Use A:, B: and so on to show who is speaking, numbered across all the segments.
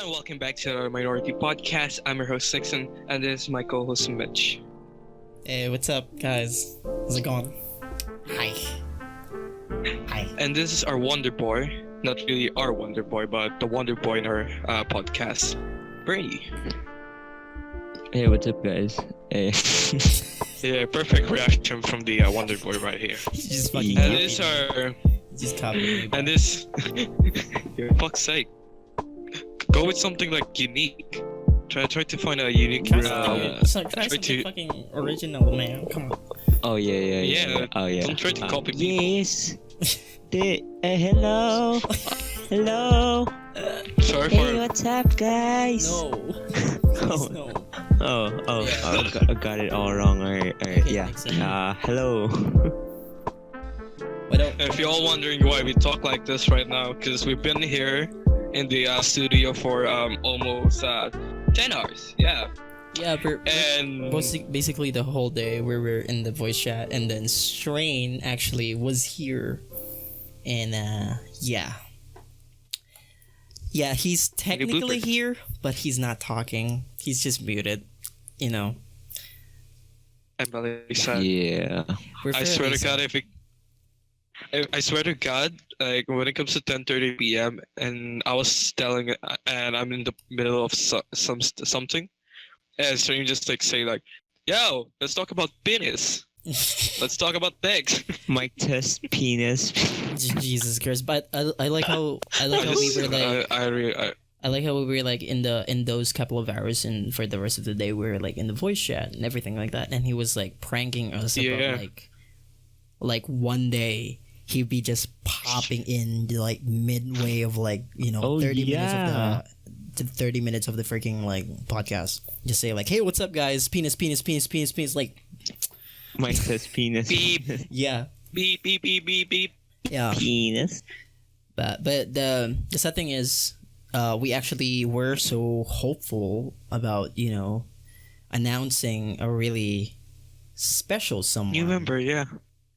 A: and welcome back to our Minority Podcast. I'm your host, Nix0n, and this is my co-host, Mitch.
B: Hey, what's up, guys? How's it going? Hi.
A: And this is our Wonder Boy. Not really our Wonder Boy, but the Wonder Boy in our podcast, Bernie.
C: Hey, what's up, guys? Hey.
A: Yeah, perfect reaction from the Wonder Boy right here.
B: He's just fucking
A: And this are...
B: just copying me.
A: And this... For fuck's sake. Go with something like unique. Try to find a unique...
B: Try
A: try
B: something
A: to...
B: fucking original, man. Come on.
C: Oh, yeah. Oh, yeah.
A: Don't try to copy me.
C: Yes. Hello. Hello.
A: Sorry
C: Hey,
A: for...
C: what's up, guys?
B: No. Please, no.
C: I got it all wrong. Alright,
B: Okay,
C: yeah.
B: Nix0n.
C: Hello.
B: What up?
A: If you're all wondering why we talk like this right now, because we've been here in the studio for almost 10 hours. Yeah.
B: Yeah,
A: And
B: basically the whole day we were in the voice chat, and then Strain actually was here, and yeah, he's technically here, but he's not talking. He's just muted, you know.
A: I'm really sad.
C: Yeah.
A: I swear to God, I swear to God, like when it comes to 10:30 p.m. and I was telling it, and I'm in the middle of something, and so you just like say like, "Yo, let's talk about penis. Let's talk about dicks."
C: Mic test penis.
B: Jesus Christ! But I like how we were like. I like how we were like in those couple of hours, and for the rest of the day we were like in the voice chat and everything like that, and he was like pranking us about like one day he'd be just popping in like midway of like 30 minutes of the freaking like podcast, just say like, hey, what's up, guys, penis, like
C: Mic test penis.
A: Beep.
B: yeah,
A: Beep beep beep beep beep.
B: yeah.
C: Penis.
B: But the sad thing is, we actually were so hopeful about announcing a really special someone,
A: New member, yeah.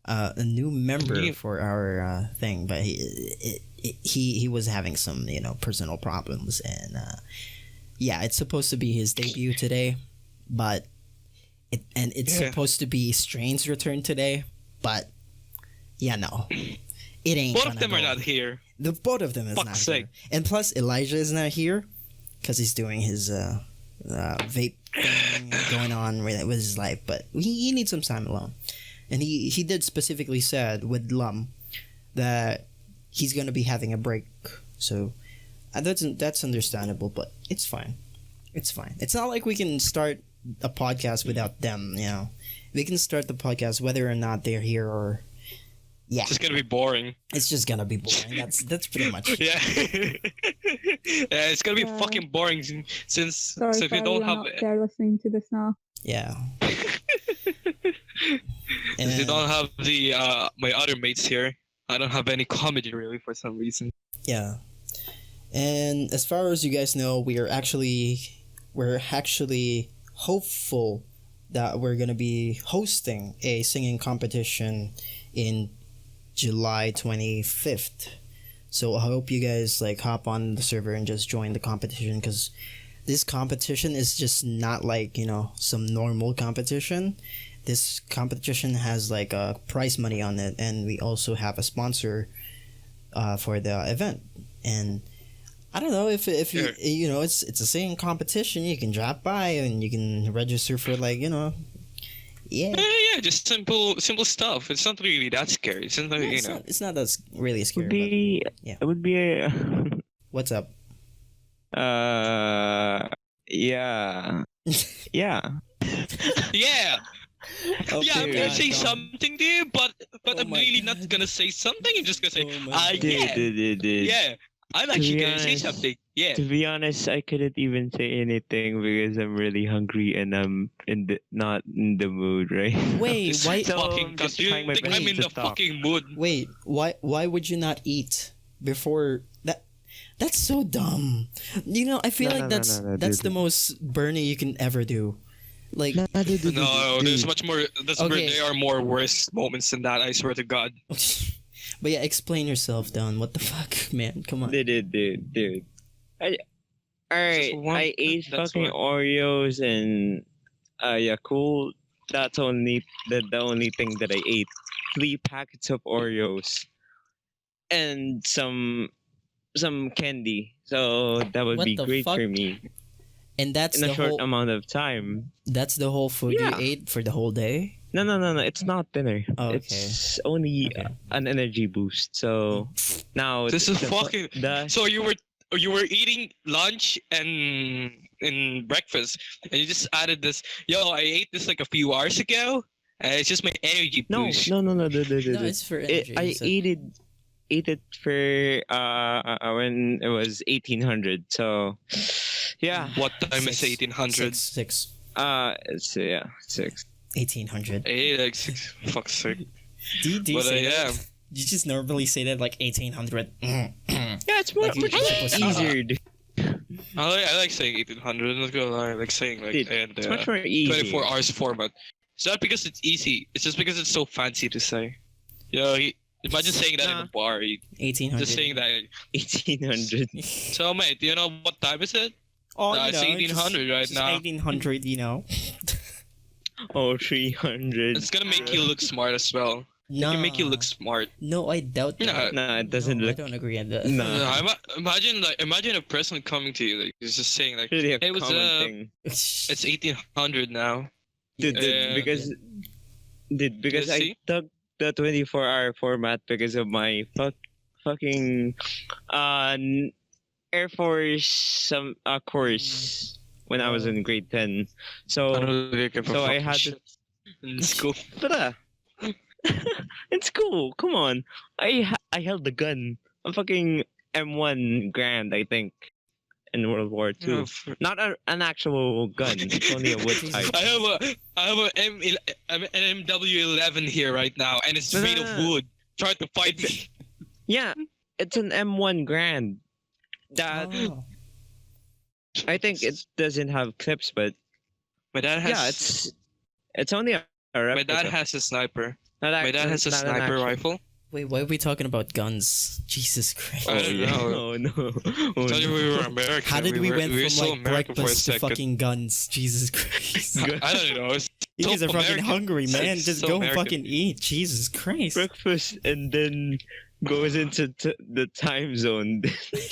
B: a new member for our thing, but he was having some personal problems, and it's supposed to be his debut today, but it's supposed to be Strain's return today, but no, it ain't.
A: Both of them are not here.
B: Both of them is not here. And plus Elijah is not here because he's doing his vape thing going on with his life, but he needs some time alone. And he did specifically said with Lum that he's going to be having a break. So that's understandable, but it's fine. It's fine. It's not like we can start a podcast without them, We can start the podcast whether or not they're here or... Yeah.
A: It's just gonna be boring.
B: It's just gonna be boring. That's pretty much it.
A: Yeah. Yeah, it's gonna be fucking boring since if you don't have...
D: They're listening to this now.
B: Yeah.
A: Since you don't have the my other mates here, I don't have any comedy really for some reason.
B: Yeah. And as far as you guys know, we're actually hopeful that we're gonna be hosting a singing competition in July 25th. So I hope you guys like hop on the server and just join the competition, because this competition is just not like some normal competition. This competition has like a prize money on it, and we also have a sponsor for the event. And I don't know if you it's a singing competition. You can drop by and you can register for like Yeah,
A: just simple stuff. It's not really that scary. It's not,
B: it's not that really scary.
C: It would be a...
B: What's up?
C: Yeah.
A: Yeah.
B: Okay,
A: yeah, I'm gonna say
B: God.
A: something to you, but I'm really not gonna say something. I'm just gonna say,
C: Dude.
A: yeah. I'm actually gonna say
C: honest,
A: something. Yeah.
C: To be honest, I couldn't even say anything because I'm really hungry and I'm not in the mood, right?
B: Wait, why?
C: So,
A: Fucking
C: just
A: dude,
C: trying my
A: think
C: best
A: I'm in
C: to
A: the
C: talk.
A: fucking mood.
B: Wait, why would you not eat before that? That's so dumb. I feel
C: No,
B: like
C: no,
B: that's
C: no,
B: that's
C: dude.
B: the most Bernie you can ever do. Like,
A: No, there's much more.
B: Okay.
A: There are more worse moments than that. I swear to God.
B: but yeah, explain yourself, Don. What the fuck, man? Come on.
C: Dude. Alright,
A: one-
C: I ate
A: that's
C: fucking
A: one.
C: Oreos and Yakult. That's the only thing that I ate. 3 packets of Oreos and some candy. So that would
B: What
C: be
B: the
C: great
B: fuck?
C: for me
B: And that's
C: in a
B: the
C: short
B: whole.
C: amount of time.
B: That's the whole food you
C: Yeah.
B: ate for the whole day.
C: No, it's not dinner.
B: Oh, okay.
C: It's only
B: Okay.
C: an energy boost. So now
A: This is
C: the
A: fucking.
C: the
A: So you were eating lunch and breakfast, and you just added this. Yo, I ate this like a few hours ago, and it's just my energy
C: no,
A: boost.
C: no.
B: No, it's for energy.
C: I
B: so-
C: ate it for when it was 1800. So yeah,
A: What time is
B: Six.
A: 1800?
B: Six.
C: it's 6.
B: 1800.
A: I ate like 6. Fuck's sake.
B: Do you
A: But
B: say
A: yeah.
B: that? You just normally say that like 1800.
C: Yeah, it's more
B: Like you're supposed to-
C: easier.
A: I like saying 1800. I'm not gonna lie. I like saying like
C: Dude,
A: and
C: it's much more easy.
A: 24 hours format. It's not because it's easy. It's just because it's so fancy to say. Imagine saying that in
C: Nah.
A: a bar.
B: 1800.
A: Just saying that.
C: 1800.
A: So mate, do you know what time is it?
B: Oh,
A: It's 1800 right
B: just
A: now.
B: 1800, you know.
C: Oh, 300.
A: It's gonna make you look smart as well. It
B: No.
A: can make you look smart.
B: No, I doubt that.
A: No,
C: Nah, it doesn't
B: No,
C: look.
B: I don't agree on that.
C: No.
A: Imagine a person coming to you like he's just saying like,
C: Really a
A: "Hey, what's
C: common
A: up?
C: thing.
A: It's 1800 now."
C: Dude,
A: Yeah.
C: because I
A: See?
C: took the 24-hour format because of my fucking Air Force course when I was in grade 10.
A: I
C: So,
A: don't really give a
C: so I
A: fucking
C: had to.
A: shit in school.
C: Tara. It's cool. Come on. I held the gun. A fucking M1 Grand, I think, in World War II.
A: Oh, f-
C: Not an actual gun. It's only a wood type.
A: I have an MW11 here right now, and it's
C: No, no,
A: made
C: no,
A: of
C: no.
A: wood. Trying to fight me.
C: Yeah, it's an M1 Grand. That
B: Oh.
C: I think it doesn't have clips, but
A: My dad has.
C: yeah, it's only a replica.
A: My dad has a sniper.
C: Not
A: My dad has a
C: not an
A: sniper
C: actual-
A: rifle.
B: Wait, why are we talking about guns? Jesus Christ.
A: I don't know.
C: Oh no!
A: I
C: Oh,
A: told you
C: no.
A: we were American.
B: How did we
A: were,
B: went
A: we were
B: from
A: so
B: like
A: American for a
B: breakfast to
A: second.
B: fucking guns? Jesus Christ.
A: I don't know. It's
B: You
A: so
B: guys are fucking
A: American.
B: hungry, man.
A: It's
B: Just
A: so
B: go
A: American.
B: fucking eat. Jesus Christ.
C: Breakfast and then goes into the time zone.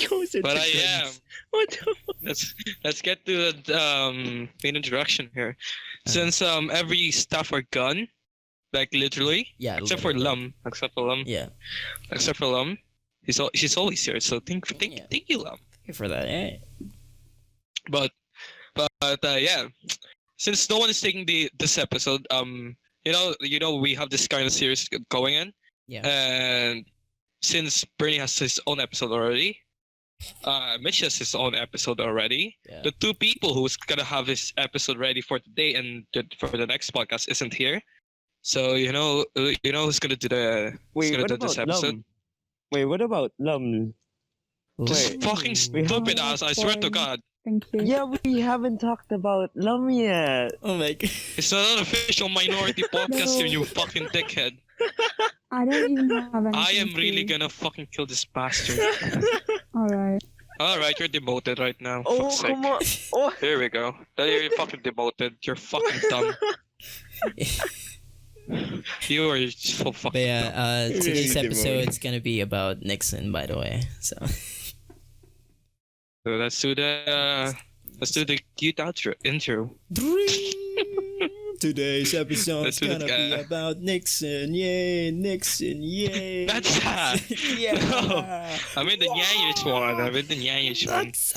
C: Goes into
A: But I
C: guns.
A: am.
C: What? The-
A: Let's get to the main introduction here. Since every staff are gone, like literally,
B: Yeah.
A: except for
B: literally.
A: Lum,
B: Yeah.
A: except for Lum, she's always here. So thank
B: Yeah.
A: you, Lum.
B: Thank you for that. Eh?
A: But yeah, since no one is taking this episode, you know we have this kind of series going in,
B: Yeah.
A: and since Bernie has his own episode already, Mitch has his own episode already.
B: Yeah.
A: The two people who's gonna have his episode ready for today and for the next podcast isn't here. So you know who's gonna do
C: Wait,
A: gonna
C: what
A: do
C: about
A: this episode?
C: Lum? Wait, what about Lum?
A: This
C: Wait.
A: fucking
C: We have-
A: stupid ass! I swear to God,
D: Thank you.
C: Yeah, we haven't talked about Lum yet.
B: Oh my god.
A: it's not an official minority podcast here, you fucking dickhead.
D: I don't even have anything.
A: I am really
D: to-
A: gonna fucking kill this bastard.
D: Alright.
A: Alright, you're demoted right now.
C: Oh,
A: Fuck's sake.
C: come on. Oh.
A: Here we go. You're fucking demoted. You're fucking dumb. You are so fucking
B: But yeah,
A: dumb.
B: today's
C: Really
B: episode is gonna be about Nixon, by the way. So
A: So let's do the cute intro.
B: today's episode
A: Let's
B: is
A: do this
B: gonna be
A: guy.
B: about Nixon. Yay, Nixon. Yay.
A: That's that.
B: Yeah.
A: No. I'm in the Nyanyish one. I'm in the Nyanyish one.
B: That's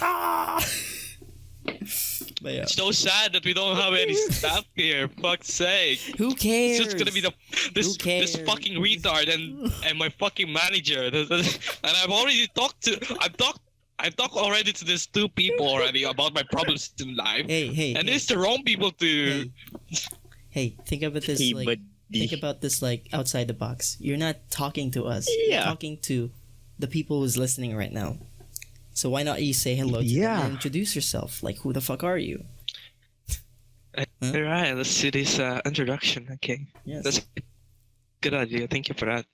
B: But yeah.
A: It's so sad that we don't have any staff here. Fuck's sake.
B: Who cares?
A: It's just gonna be this
B: cares?
A: fucking retard and my fucking manager. And I've already I've talked already to these two people already about my problems in life.
B: Hey.
A: And it's the wrong people to.
B: Hey, think about this
C: Hey,
B: like
C: buddy.
B: think about this like outside the box. You're not talking to us. You're
C: Yeah.
B: talking to the people who's listening right now. So why not you say hello to them
C: Yeah.
B: and introduce yourself? Like, who the fuck are you?
A: Alright, let's do this introduction. Okay,
B: Yes.
A: that's a good idea. Thank you for that.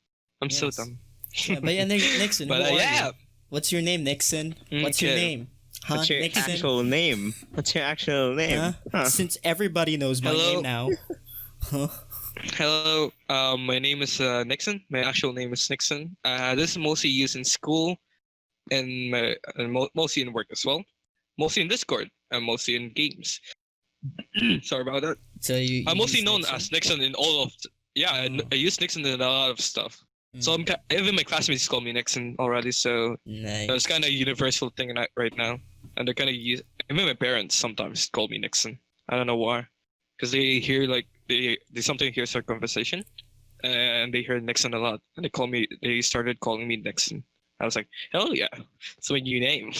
A: I'm so
B: Yes.
A: dumb.
B: Yeah, but yeah, Nixon,
A: But
B: who are
A: yeah,
B: you? What's your name, Nixon? What's your
A: Okay.
B: name? Huh?
C: What's your
B: Nixon?
C: actual name? What's your actual name?
B: Huh?
C: Huh.
B: Since everybody knows my
A: Hello?
B: name now. Huh?
A: Hello, my name is Nixon. My actual name is Nixon. This is mostly used in school and, mostly in work as well. Mostly in Discord and mostly in games. Sorry about that.
B: So you
A: I'm mostly
B: use
A: known
B: Nixon?
A: as Nixon in all of. I use Nixon in a lot of stuff. So even my classmates call me Nixon already. So
B: Nice.
A: it's kind of a universal thing right now, and they're kind of use. Even my parents sometimes call me Nixon. I don't know why, because they hear like they sometimes hear our conversation, and they hear Nixon a lot, and they started calling me Nixon. I was like, hell yeah, it's my new name.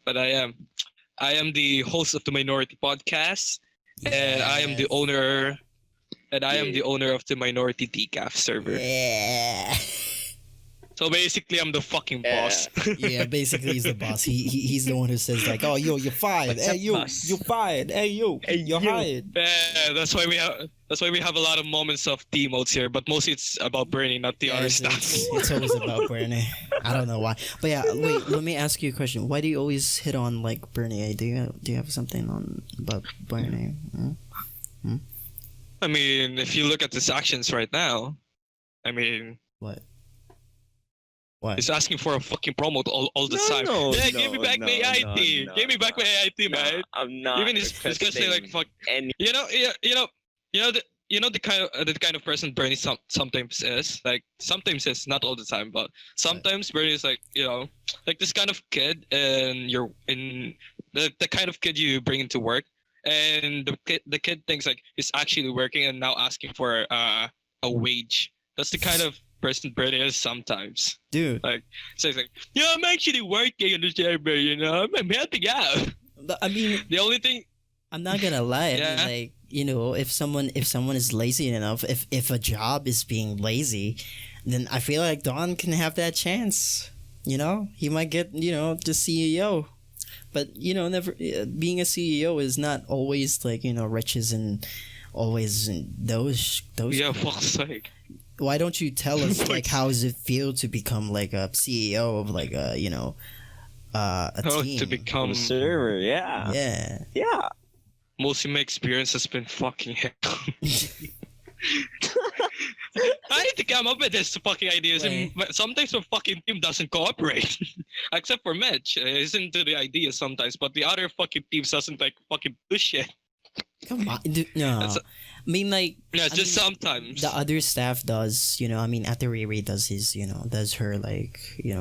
A: But I am the host of the Minority Podcast, and I am the
B: Yes.
A: owner, and I am
C: Yeah.
A: the owner of the Minority Decaf server.
B: Yeah.
A: So basically, I'm the fucking
C: Yeah.
A: boss.
B: Yeah, basically he's the boss. He's the one who says like, "Oh, yo, you're fired.
C: What's
B: Hey,
C: up,
B: you,
C: boss?
B: you're fired. Hey, you,
C: Hey,
B: you're
C: you."
B: hired."
A: Yeah, that's why we have a lot of moments of demotes here, but mostly it's about Bernie, not the
B: Yeah,
A: other
B: it's,
A: stuff.
B: it's always about Bernie. I don't know why, but yeah. Wait, let me ask you a question. Why do you always hit on like Bernie? Do you have something on about Bernie? Hmm?
A: I mean, if you look at his actions right now, I mean,
B: What? What?
A: he's asking for a fucking promote all the
C: No,
A: time.
C: no,
A: Yeah,
C: no,
A: give me back
C: no,
A: my AIT.
C: no,
A: Give me back
C: no.
A: my AIT, man.
C: I'm not.
A: Even he's gonna say like, fuck.
C: Any
A: You know the kind of person Bernie sometimes is. Like sometimes is not all the time, but sometimes Bernie is like like this kind of kid, and you're in the kind of kid you bring into work, and the kid thinks like he's actually working and now asking for a wage. That's the kind of person Bernie is sometimes.
B: Dude,
A: So he's like, yeah, I'm actually working in the server. I'm helping out.
B: I mean,
A: The only thing.
B: I'm not gonna lie. I mean,
A: Yeah.
B: like, if someone is lazy enough, if a job is being lazy, then I feel like Don can have that chance. He might get the CEO, but never being a CEO is not always like riches and always those.
A: Yeah, fuck's sake.
B: Why don't you tell us like how does it feel to become like a CEO of like a a
A: How
B: team?
A: to become.
C: server, yeah.
B: Yeah.
C: Yeah.
A: Most of my experience has been fucking hell. I need to come up with this fucking ideas, and sometimes the fucking team doesn't cooperate. Except for Mitch, he's into the ideas sometimes, but the other fucking teams doesn't like fucking do shit.
B: Come on, dude, no.
A: That's
B: I mean, like,
A: Yeah,
B: I
A: just
B: mean,
A: sometimes.
B: the other staff does, I mean, Ate Riri does his, does her like,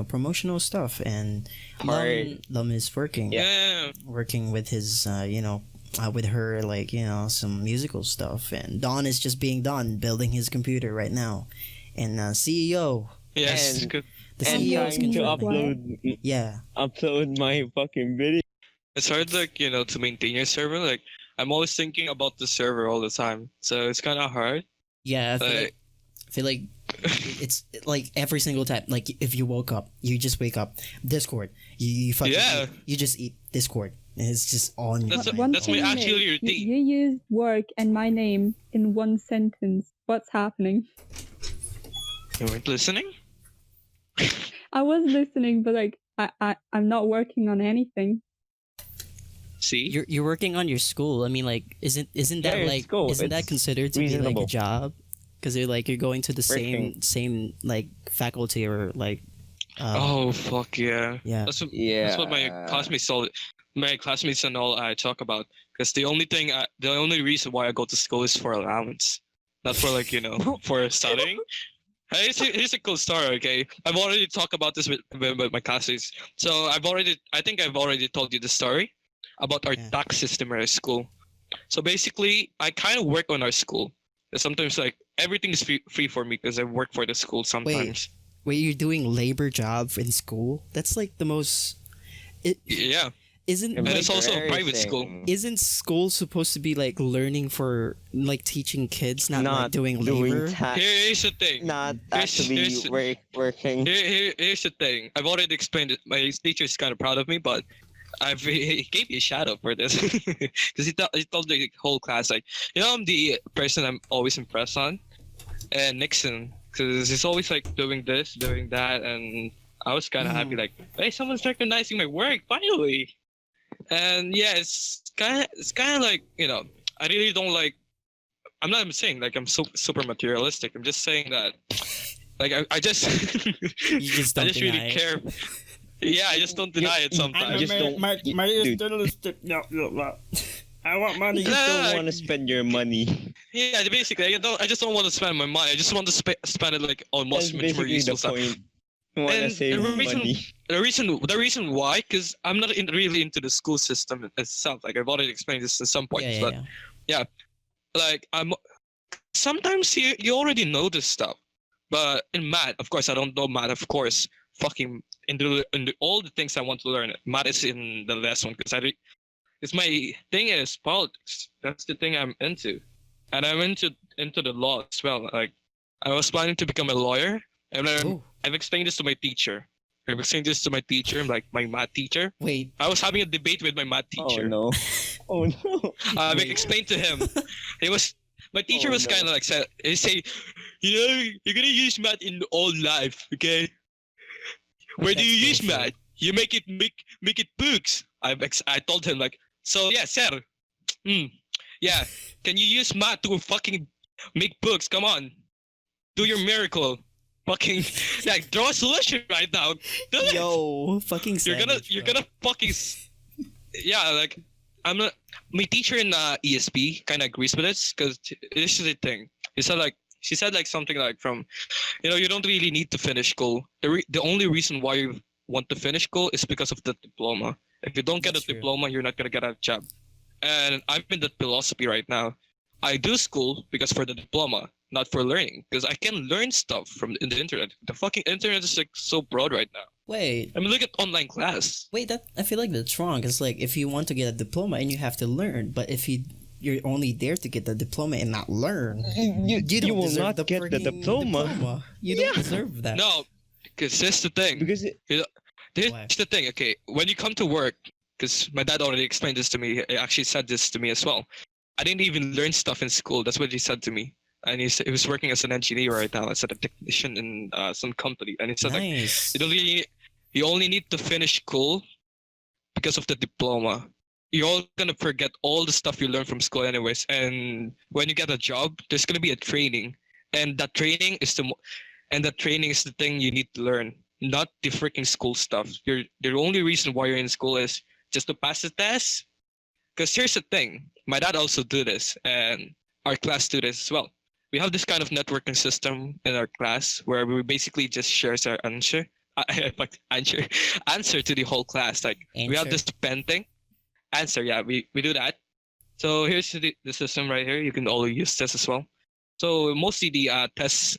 B: promotional stuff, and
C: Hard.
B: Lum is working,
A: Yeah.
B: working with his, with her like, some musical stuff, and Don is just being Don, building his computer right now, and CEO,
A: Yes.
C: And-
A: good.
B: the
C: And
B: CEO is
C: trying to
B: controlling.
C: upload
B: Yeah,
C: my fucking video.
A: It's hard, like, to maintain your server. Like, I'm always thinking about the server all the time. So it's kind of hard.
B: yeah.
A: Like,
B: I feel like it's like every single time. Like if you woke up, you just wake up. Discord. You fucking
A: Yeah.
B: eat. You just eat Discord. And it's just on.
A: That's
B: your
A: a-
B: mind.
A: that's my actual
D: you,
A: routine.
D: you use work and my name in one sentence. What's happening?
A: You weren't listening?
D: I was listening, but like I'm not working on anything.
A: See?
B: You're working on your school. I mean, like, isn't that
C: Yeah,
B: like
C: it's cool.
B: isn't that
C: It's
B: considered to be like a
C: reasonable.
B: job? Because you're going to the
C: Working.
B: same like faculty or like.
A: Oh, fuck yeah.
B: Yeah.
A: That's what,
C: Yeah.
A: that's what my classmates and all I talk about. Because the only reason why I go to school is for allowance. Not for like, for studying. Hey, here's a cool story, okay? I've already talked about this with my classmates. So I think I've already told you the story about our
B: Yeah.
A: tax system at our school. So basically, I kind of work on our school. Sometimes like everything is free for me because I work for the school sometimes.
B: Wait, you're doing labor job in school? That's like the most.
A: Yeah,
B: Isn't
A: And
B: like,
A: it's also a private school.
B: isn't school supposed to be like learning for like teaching kids, not like doing labor?
A: here's the thing.
C: Not
A: Here's-
C: actually
A: here's-
C: working.
A: Here's the thing. I've already explained it. My teacher's kind of proud of me, but he gave me a shout out for this because he told the whole class like, I'm the person I'm always impressed on, and Nixon, because he's always like doing this, doing that, and I was kind of happy, like, hey, someone's recognizing my work finally. And yeah, it's kind of like, I really don't like. I'm not saying like I'm so super materialistic. I'm just saying that, like, I just
B: You just
A: I
B: don't
A: just really
B: deny it.
A: care. Yeah, I just don't deny it sometimes.
C: just don't- dude.
B: materialistic. No. I want money.
C: You just don't
A: Like-
C: want to spend your money.
A: Yeah, basically, I just don't want to spend my money. I just want to spend it like on
C: That's
A: much more
C: basically the
A: useful stuff.
C: point. You want to
A: And
C: save
A: the reason-
C: money.
A: The reason why, because I'm not really into the school system itself. Like I've already explained this at some point, but like I'm sometimes you already know this stuff, but in math, of course, I don't know math. Of course, fucking in all the things I want to learn, math is in the lesson because it's my thing is politics. That's the thing I'm into, and I'm into the law as well. Like I was planning to become a lawyer, and
B: Ooh.
A: I've explained this to my teacher. I've explained this to my teacher, like my math teacher.
B: Wait.
A: I was having a debate with my math
C: Oh
A: teacher.
C: no. Oh no.
A: I
B: Wait.
A: explained to him. My teacher
C: Oh,
A: was
C: no.
A: kind of like said, he say, you're gonna use math in all life, okay? Where do
B: That's
A: you use
B: bullshit.
A: math? You make it books. I told him like, so yeah, sir. Yeah, can you use math to fucking make books? Come on, do your miracle. Fucking like draw a solution right now. Do it.
B: Yo, fucking
A: You're
B: savage, bro.
A: gonna fucking yeah, like I'm not my teacher in ESP kind of agrees with this because this is the thing. She said like something like from, you don't really need to finish school. The only reason why you want to finish school is because of the diploma. If you don't get
B: That's
A: a
B: true.
A: diploma, you're not gonna get a job. And I'm in that philosophy right now. I do school because for the diploma, not for learning. Because I can learn stuff from in the internet. The fucking internet is like so broad right now.
B: Wait,
A: I mean, look at online class.
B: I feel like that's wrong. Cause like if you want to get a diploma and you have to learn, but if you're only there to get the diploma and not learn,
C: You
B: don't
C: will
B: deserve
C: not
B: the
C: get the
B: freaking
C: diploma.
B: You don't deserve that.
A: No, because here's the thing.
C: Because
A: Here's
B: Why?
A: the thing. Okay, when you come to work, because my dad already explained this to me. He actually said this to me as well. I didn't even learn stuff in school. That's what he said to me. And he said he was working as an engineer right now, as a technician in some company. And he said like,
B: Nice.
A: you only need to finish school because of the diploma. You're all gonna forget all the stuff you learned from school anyways. And when you get a job, there's gonna be a training, and that training is the thing you need to learn, not the freaking school stuff. The only reason why you're in school is just to pass the test. Because here's the thing, my dad also do this, and our class do this as well. We have this kind of networking system in our class where we basically just shares our answer. Answer to the whole class. Like we have
B: Answer.
A: this pen thing. Answer, yeah, we do that. So here's the system right here. You can all use this as well. So mostly the tests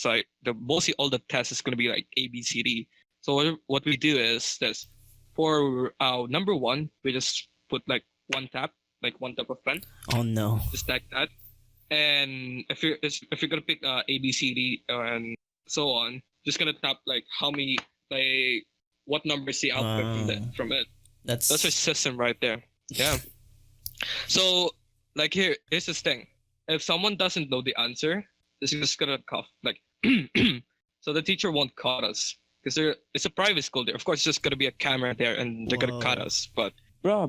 A: like mostly all the tests is gonna be like A, B, C, D. So what we do is this. For number one, we just put like one tap of pen,
B: Oh no.
A: just like that. And if you're gonna pick A, B, C, D, and so on, just gonna tap like what number is the output from it.
B: That's
A: That's our system right there. Yeah. So like here's this thing. If someone doesn't know the answer, they're just gonna cough like so the teacher won't cut us. Because it's a private school there. Of course, it's just gonna be a camera there, and they're gonna cut
B: Whoa.
A: us. But
C: bro,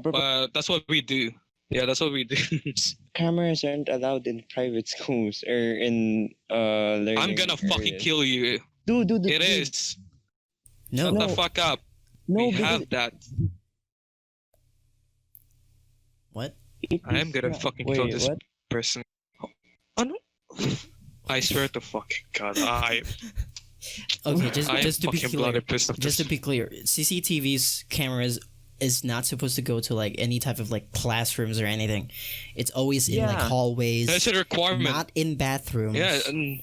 A: that's what we do. Yeah, that's what we do.
C: cameras aren't allowed in private schools or in learning
A: I'm gonna fucking
C: areas.
A: kill you.
C: Dude,
A: It is.
B: no.
A: Shut the fuck up.
C: No,
A: We
C: because
A: have that.
B: What?
A: I am gonna fucking kill this
C: What?
A: person. Oh no. I swear to fucking God, I
B: Okay,
A: am
B: just to be
A: fucking
B: clear.
A: bloody pissed off
B: Just to
A: this.
B: be clear, CCTV's cameras is not supposed to go to like any type of like classrooms or anything. It's always in like
C: Yeah.
B: hallways,
A: That's a requirement.
B: not in bathrooms.
A: Yeah, and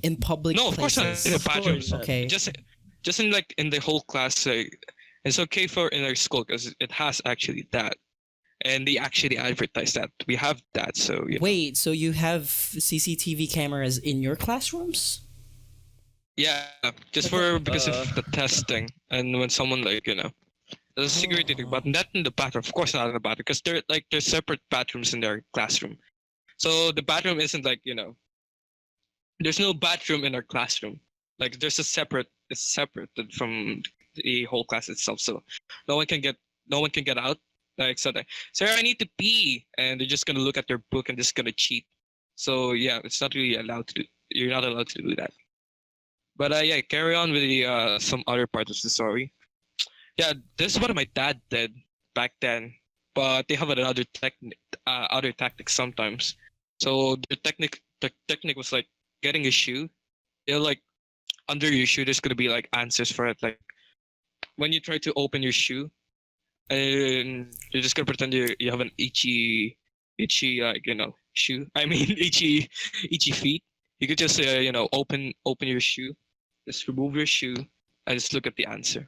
B: in public
A: no, of course not
B: places.
A: in the
C: Of course
A: bathrooms.
C: not.
B: Okay.
A: Just in like in the whole class. Like, it's okay for in our school because it has actually that, and they actually advertise that we have that. So yeah.
B: Wait, so you have CCTV cameras in your classrooms?
A: Yeah, just because of the testing and when someone like there's a security thing, but not in the bathroom. Of course not in the bathroom because there's separate bathrooms in their classroom. So the bathroom isn't like there's no bathroom in our classroom. Like there's a separate is separated from the whole class itself, so no one can get out. Like so, like, sir, I need to pee, and they're just gonna look at their book and just gonna cheat. So yeah, it's not really allowed to do. You're not allowed to do that. But yeah, carry on with the some other part of the story. Yeah, this is what my dad did back then, but they have another technique, other tactics sometimes. So the technique was like getting a shoe. They're like under your shoe. There's gonna be like answers for it. Like when you try to open your shoe, and you're just gonna pretend you have an itchy like shoe. I mean itchy feet. You could just open your shoe, just remove your shoe, and just look at the answer.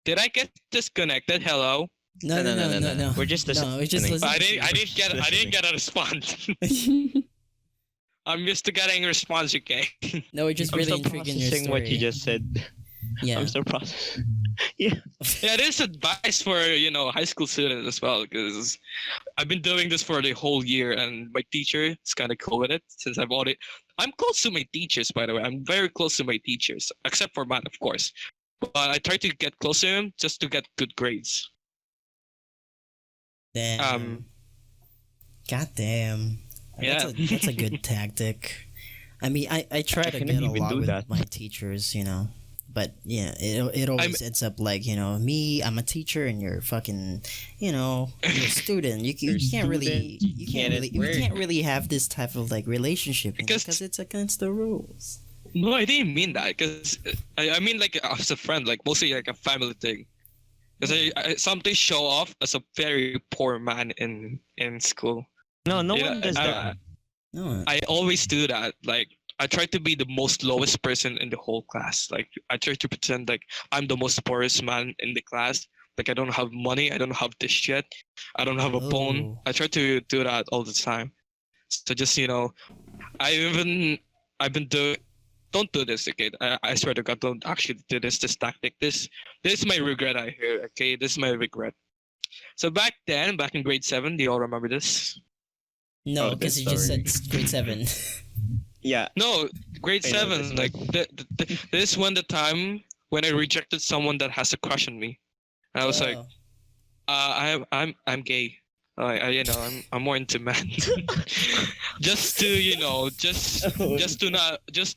A: Did I get disconnected? Hello.
B: No.
C: We're just
B: No, we're just
C: listening.
B: listening.
A: I didn't get a response. I'm used to getting a response, okay?
B: No, we're just
C: I'm
B: really
C: still
B: intrigued in your
C: processing
B: story.
C: what you just said.
B: Yeah.
C: I'm still processing. Yeah.
A: Yeah, this is advice for high school students as well, because I've been doing this for the whole year, and my teacher is kind of cool with it since I'm close to my teachers, by the way. I'm very close to my teachers, except for math, of course. But I try to get close to him just to get good grades.
B: Damn. God damn.
A: Yeah.
B: That's a good tactic. I mean, I try to
C: couldn't
B: get
C: even
B: along
C: do
B: with
C: that.
B: my teachers, but yeah, it always ends up like me. I'm a teacher, and you're fucking, you're a student. You
C: You're a
B: can't really
C: student,
B: you can't really
C: work.
B: we can't really have this type of like relationship
A: Because-
B: because it's against the rules.
A: No, I didn't mean that, because I mean like as a friend, like mostly like a family thing. Because I sometimes show off as a very poor man in school.
C: No
A: Yeah,
C: one does that.
B: No,
A: I always do that. Like I try to be the most lowest person in the whole class. Like I try to pretend like I'm the most poorest man in the class. Like I don't have money. I don't have this shit. I don't have a phone.
B: Oh.
A: I try to do that all the time. So just I've been doing. Don't do this, okay? I swear to God, don't actually do this. This tactic. This is my regret. I hear. Okay, this is my regret. So back in grade 7, do you all remember this?
B: no,
C: Oh,
B: because
C: this
B: you just
C: story.
B: said grade 7.
C: Yeah.
A: No, grade
C: I know
A: 7.
C: this
A: Like this one, the time when I rejected someone that has a crush on me. And I was like,
B: Oh.
A: I'm gay. I'm more into men. just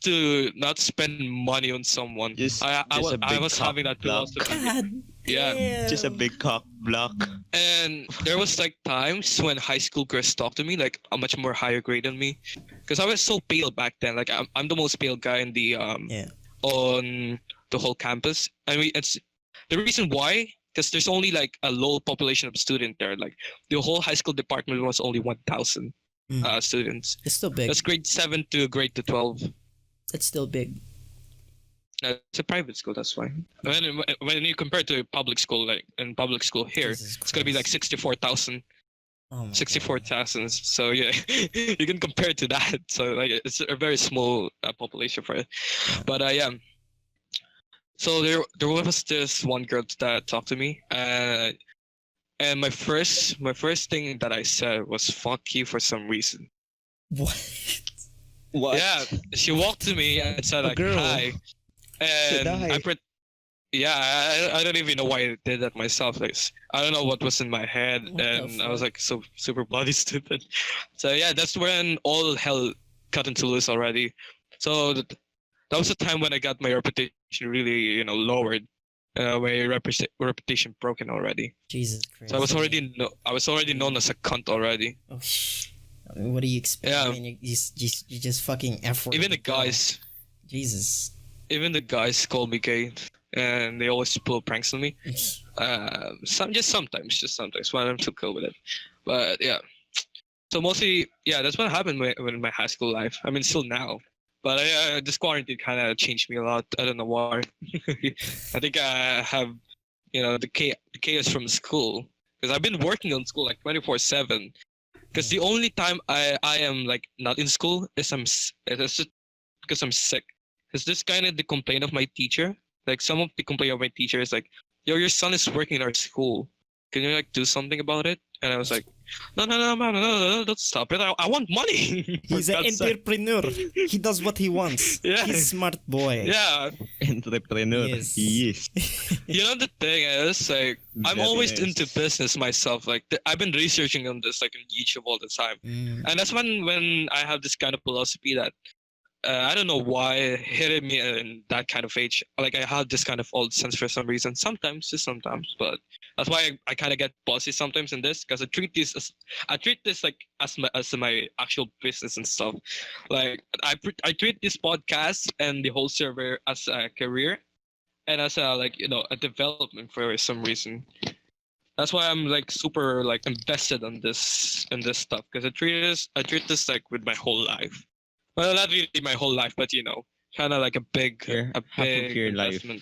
A: to not spend money on someone. I was having that philosophy.
B: God
A: Yeah.
B: damn.
C: Just a big cock block.
A: And there was like times when high school girls talked to me like a much more higher grade than me, because I was so pale back then. Like I'm the most pale guy in the
B: Yeah.
A: on the whole campus. I mean, it's the reason why, because there's only like a low population of students there. Like the whole high school department was only 1,000 students.
B: It's still big.
A: That's grade 7 to grade to 12.
B: It's still big.
A: It's a private school, that's why. When you compare to a public school, like in public school here,
B: Jesus
A: it's gonna be like
B: Christ.
A: 64,000.
B: Oh my
A: 64,000. So yeah, you can compare it to that. So like it's a very small population for it.
B: Yeah.
A: But yeah. So there was this one girl that talked to me, and my first thing that I said was "fuck you" for some reason.
B: God. What?
C: What?
A: Yeah, she walked to me and said
C: A
A: like
C: girl.
A: hi, and
C: Hi.
A: I don't even know why I did that myself. Like I don't know what was in my head,
B: What the
A: and I was
B: fuck?
A: like so super bloody stupid. So yeah, that's when all hell cut into loose already. So that was the time when I got my reputation really lowered, my reputation broken already.
B: Jesus Christ.
A: So I was already known as a cunt already.
B: Oh, I mean, what do you expect?
A: Yeah.
B: I mean, you just fucking F-word.
A: Even the guys.
B: Jesus.
A: Even the guys call me gay, and they always pull pranks on me. Sometimes when I'm too cool with it. But yeah, so mostly that's what happened with my high school life. I mean, still now, but this quarantine kind of changed me a lot. I don't know why. I think I have the chaos from school, because I've been working on school like 24/7. Because the only time I am like not in school is it's just because I'm sick. Because this kind of the complaint of my teacher, like some of the complaint of my teacher is like, "Yo, your son is working in our school. Can you like do something about it?" And I was like, no, don't stop it. I want money. For
B: He's an
A: God's sake.
B: entrepreneur. He does what he wants.
A: Yeah.
B: He's smart boy.
A: Yeah,
C: Entrepreneur.
B: Yes.
C: He is.
A: you know the thing is like I'm
C: That
A: always
C: is.
A: into business myself. Like I've been researching on this like on YouTube all the time,
B: Mm.
A: and that's when I have this kind of philosophy that I don't know why it hit me in that kind of age. Like I have this kind of old sense for some reason. Sometimes, just sometimes, but that's why I kind of get bossy sometimes in this because I treat this like as my actual business and stuff. Like I treat this podcast and the whole server as a career and as a like a development for some reason. That's why I'm like super like invested on this stuff because I treat this like with my whole life. Well, not really my whole life, but kind of like a big
C: Half of your life.
A: investment.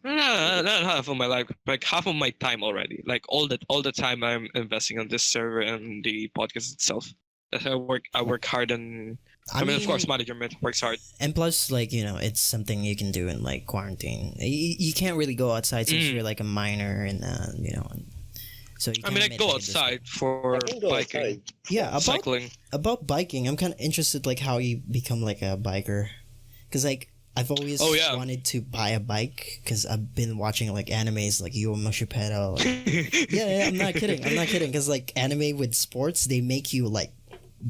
A: Not half of my life, like half of my time already. Like all the time I'm investing on this server and the podcast itself. That's how I work hard and I mean, of course, management works hard.
B: And plus, like, it's something you can do in like quarantine. You can't really go outside since you're like a minor, and so you
A: I mean, I
B: kinda
A: go
B: mitigate this way.
A: outside for biking,
B: Yeah,
A: cycling.
B: about biking, I'm kind of interested like how you become like a biker, because like I've always
A: Oh, yeah.
B: wanted to buy a bike because I've been watching like animes like Yo Moshipedal. Like, yeah, I'm not kidding. Because like anime with sports, they make you like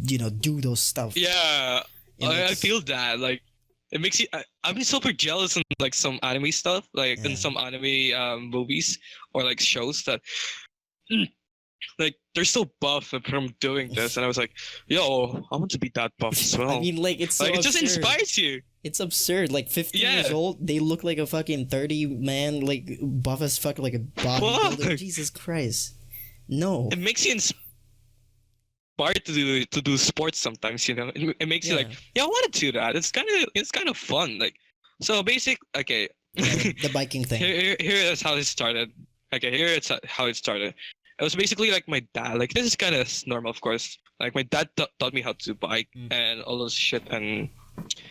B: do those stuff.
A: Yeah,
B: It
A: I
B: makes-
A: feel that like it makes you. I've been super jealous in like some anime stuff, like in
B: Yeah.
A: some anime movies or like shows that. Like they're so buff from doing this, and I was like, "Yo, I want to be that buff as well."
B: I mean, like it's so
A: like it just
B: absurd.
A: inspires you.
B: It's absurd. Like 15 years
A: Yeah.
B: old, they look like a fucking 30 man, like buff as fuck, like a bodybuilder.
A: Fuck.
B: Jesus Christ, no.
A: It makes you inspired to do sports sometimes. It makes you like,
B: Yeah.
A: yeah, I want to do that. It's kind of fun. Like, so basic. Okay,
B: Yeah, the biking thing.
A: here is how it started. Okay, here it's how it started. It was basically like my dad. Like this is kind of normal, of course. Like my dad taught me how to bike and all those shit, and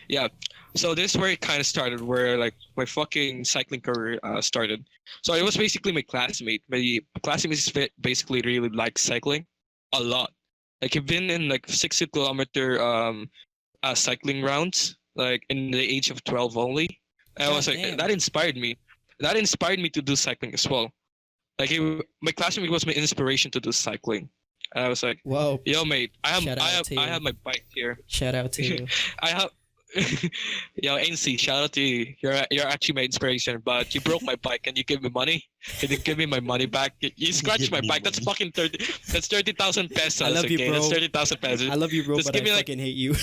A: yeah. So this is where it kind of started, where like my fucking cycling career started. So it was basically my classmate. My classmates basically really like cycling a lot. Like I've been in like 60-kilometer cycling rounds, like in the age of 12 only. And I was like,
B: Goddamn.
A: that inspired me. That inspired me to do cycling as well. Like my classmate was my inspiration to do cycling. And I was like,
B: Whoa!
A: yo, mate, I
B: Shout out to you.
A: have my bike here.
B: Shout out to you.
A: I have. Yo, NC, shout out to you. You're actually my inspiration, but you broke my bike and you gave me money. You didn't give me my money back. You scratched
C: give
A: my
C: me
A: bike. That's
C: money.
A: fucking 30. That's 30,000 pesos.
B: I love you,
A: okay?
B: bro.
A: That's 30,000 pesos.
B: I love you, bro,
A: Just
B: but
A: give
B: I
A: me, like-
B: fucking hate you.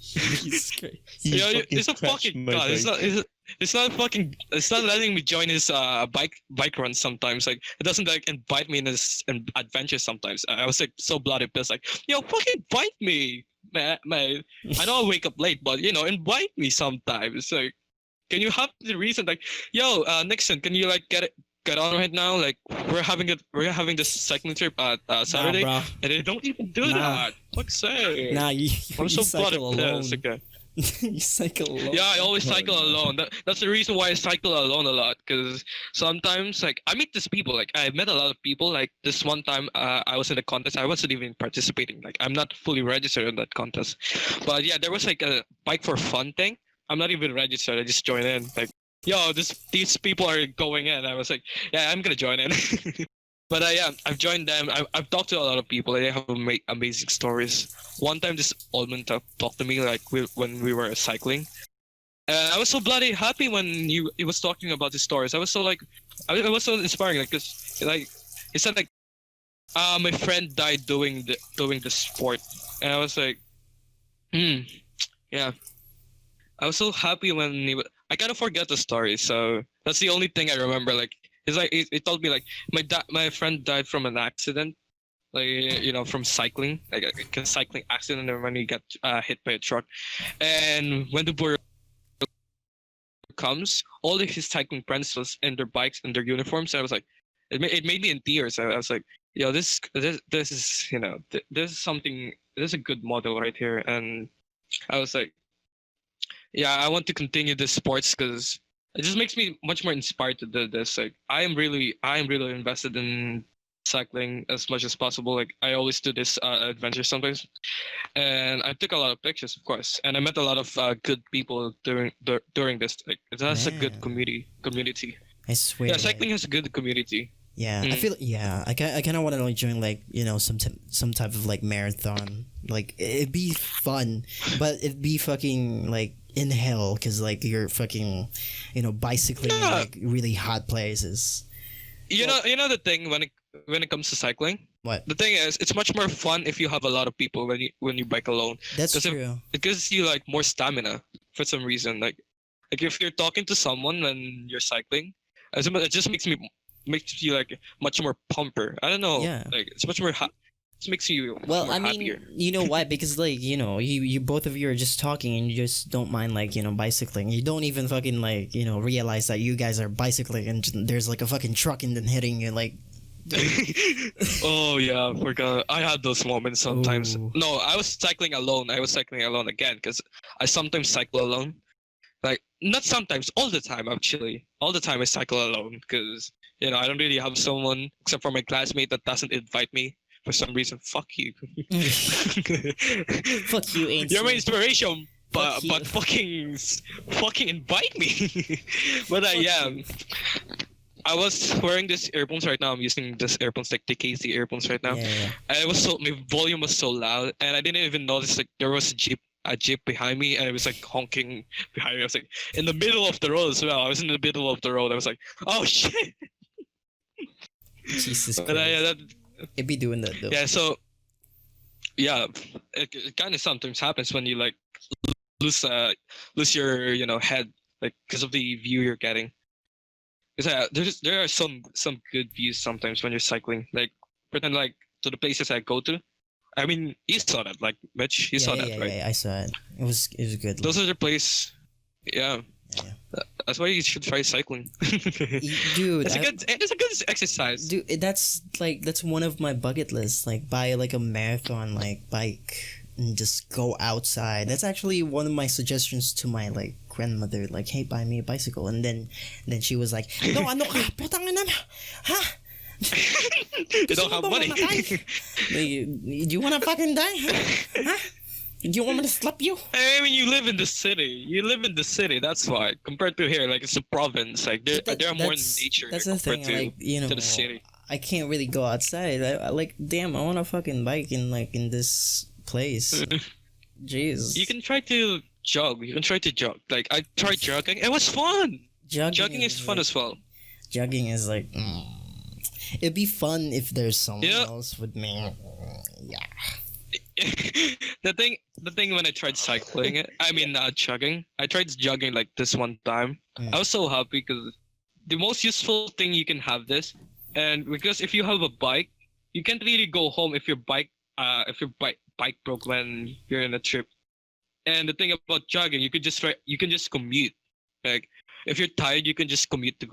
B: Jesus Christ.
A: Yo,
C: fucking
A: it's a
C: scratched
A: fucking
C: my
A: god.
C: bike.
A: It's not fucking. It's not letting me join his bike run sometimes. Like it doesn't like invite me in his adventure sometimes. I was like so bloody pissed. Like yo, fucking invite me, man. I know I wake up late, but invite me sometimes. Like, can you have the reason? Like, yo, Nixon, can you like get on right now? Like we're having this cycling trip at Saturday,
B: Nah,
A: and they don't even do
B: Nah.
A: that. Fuck's sake.
B: bro. Nah, you
A: I'm so bloody
B: cycle alone.
A: pissed. Okay.
B: You cycle alone.
A: Yeah, I always
C: Oh,
A: cycle
C: no.
A: alone. That's the reason why I cycle alone a lot. Because sometimes, like, I meet these people. Like, I met a lot of people. Like, this one time, I was in a contest. I wasn't even participating. Like, I'm not fully registered in that contest. But yeah, there was like a bike for fun thing. I'm not even registered. I just joined in. Like, yo, these people are going in. I was like, yeah, I'm gonna join in. But yeah, I've joined them. I've talked to a lot of people. They have amazing stories. One time, this old man talked to me like when we were cycling. I was so bloody happy when he was talking about his stories. I was so like, I was so inspiring. Like, cause like he said like, my friend died doing the sport, and I was like, yeah. I was so happy when I kind of forgot the story, so that's the only thing I remember. Like, it's like he told me like my friend died from an accident, like from cycling, like a cycling accident, and when he got hit by a truck, and when the boy comes, all of his cycling friends was in their bikes and their uniforms, and I was like, it made me in tears. I was like, yo, this is this is something. This is a good model right here, and I was like, yeah, I want to continue this sports because it just makes me much more inspired to do this. Like I am really invested in cycling as much as possible. Like I always do this adventure sometimes, and I took a lot of pictures, of course, and I met a lot of good people during this. Like it has a good
B: Man.
A: community.
B: I swear.
A: Yeah, cycling has a good community.
B: Yeah, I
A: Mm.
B: feel I kind of want to like join like some type of like marathon. Like it'd be fun, but it'd be fucking like in hell because like you're fucking bicycling in
A: Yeah.
B: like really hot places.
A: You know the thing when it comes to cycling.
B: What?
A: The thing is, it's much more fun if you have a lot of people when you bike alone.
B: That's
A: 'Cause if-
B: true.
A: It gives you like more stamina for some reason. Like if you're talking to someone when you're cycling, it just makes you like much more pumper. I don't know.
B: Yeah.
A: Like it's much more hot. It makes you
B: Well,
A: more
B: I mean,
A: happier.
B: you know why? Because like you both of you are just talking and you just don't mind like bicycling. You don't even fucking like realize that you guys are bicycling and there's like a fucking truck and then hitting you like.
A: Oh yeah, I forgot. I had those moments sometimes.
B: Ooh.
A: No, I was cycling alone. I was cycling alone again because I sometimes cycle alone. Like not sometimes, all the time actually. All the time I cycle alone because I don't really have someone except for my classmate that doesn't invite me for some reason. Fuck you.
B: Fuck you, ain't
A: You're my
B: you?
A: inspiration,
B: Fuck you.
A: but fucking invite me. But yeah. I was wearing this earphones right now. I'm using this earphones like the KC earphones right now.
B: Yeah.
A: And it was my volume was so loud, and I didn't even notice like there was a jeep behind me, and it was like honking behind me. I was like in the middle of the road as well. I was in the middle of the road. I was like, oh shit.
B: Jesus Christ.
A: But yeah,
B: It'd be doing that though.
A: yeah. So yeah, it kind of sometimes happens when you like lose your head like because of the view you're getting. Because there are some good views sometimes when you're cycling. Like pretend like to the places I go to. I mean, you saw that, like Mitch, you saw that, right?
B: Yeah, I saw it. It was good.
A: Those are the places. Yeah.
B: Yeah.
A: That's why you should try cycling.
B: Dude,
A: it's a good exercise.
B: dude, that's one of my bucket lists. Like buy like a marathon like bike and just go outside. That's actually one of my suggestions to my like grandmother. Like, hey, buy me a bicycle. And then she was like, no, ano ka? Putang ina mo. Ha?
A: You don't have money.
B: Like, do you wanna fucking die? Huh? Do you want me to slap you?
A: I mean, you live in the city. That's why. Compared to here, like it's a province. Like there are more nature
B: That's the thing.
A: compared
B: Like
A: to the city.
B: I can't really go outside. I like, damn, I want to fucking bike in like in this place. Jeez.
A: You can try to jog. Like I tried jogging. It was fun. Jogging is fun
B: like,
A: as well.
B: Jogging is like. It'd be fun if there's someone
A: Yeah.
B: else with me. Yeah.
A: the thing when I tried cycling, I mean jogging. I tried jogging like this one time.
B: Mm.
A: I was so happy because the most useful thing you can have this, and because if you have a bike, you can't really go home if your bike broke when you're in a trip. And the thing about jogging, you can just commute. Like if you're tired, you can just commute to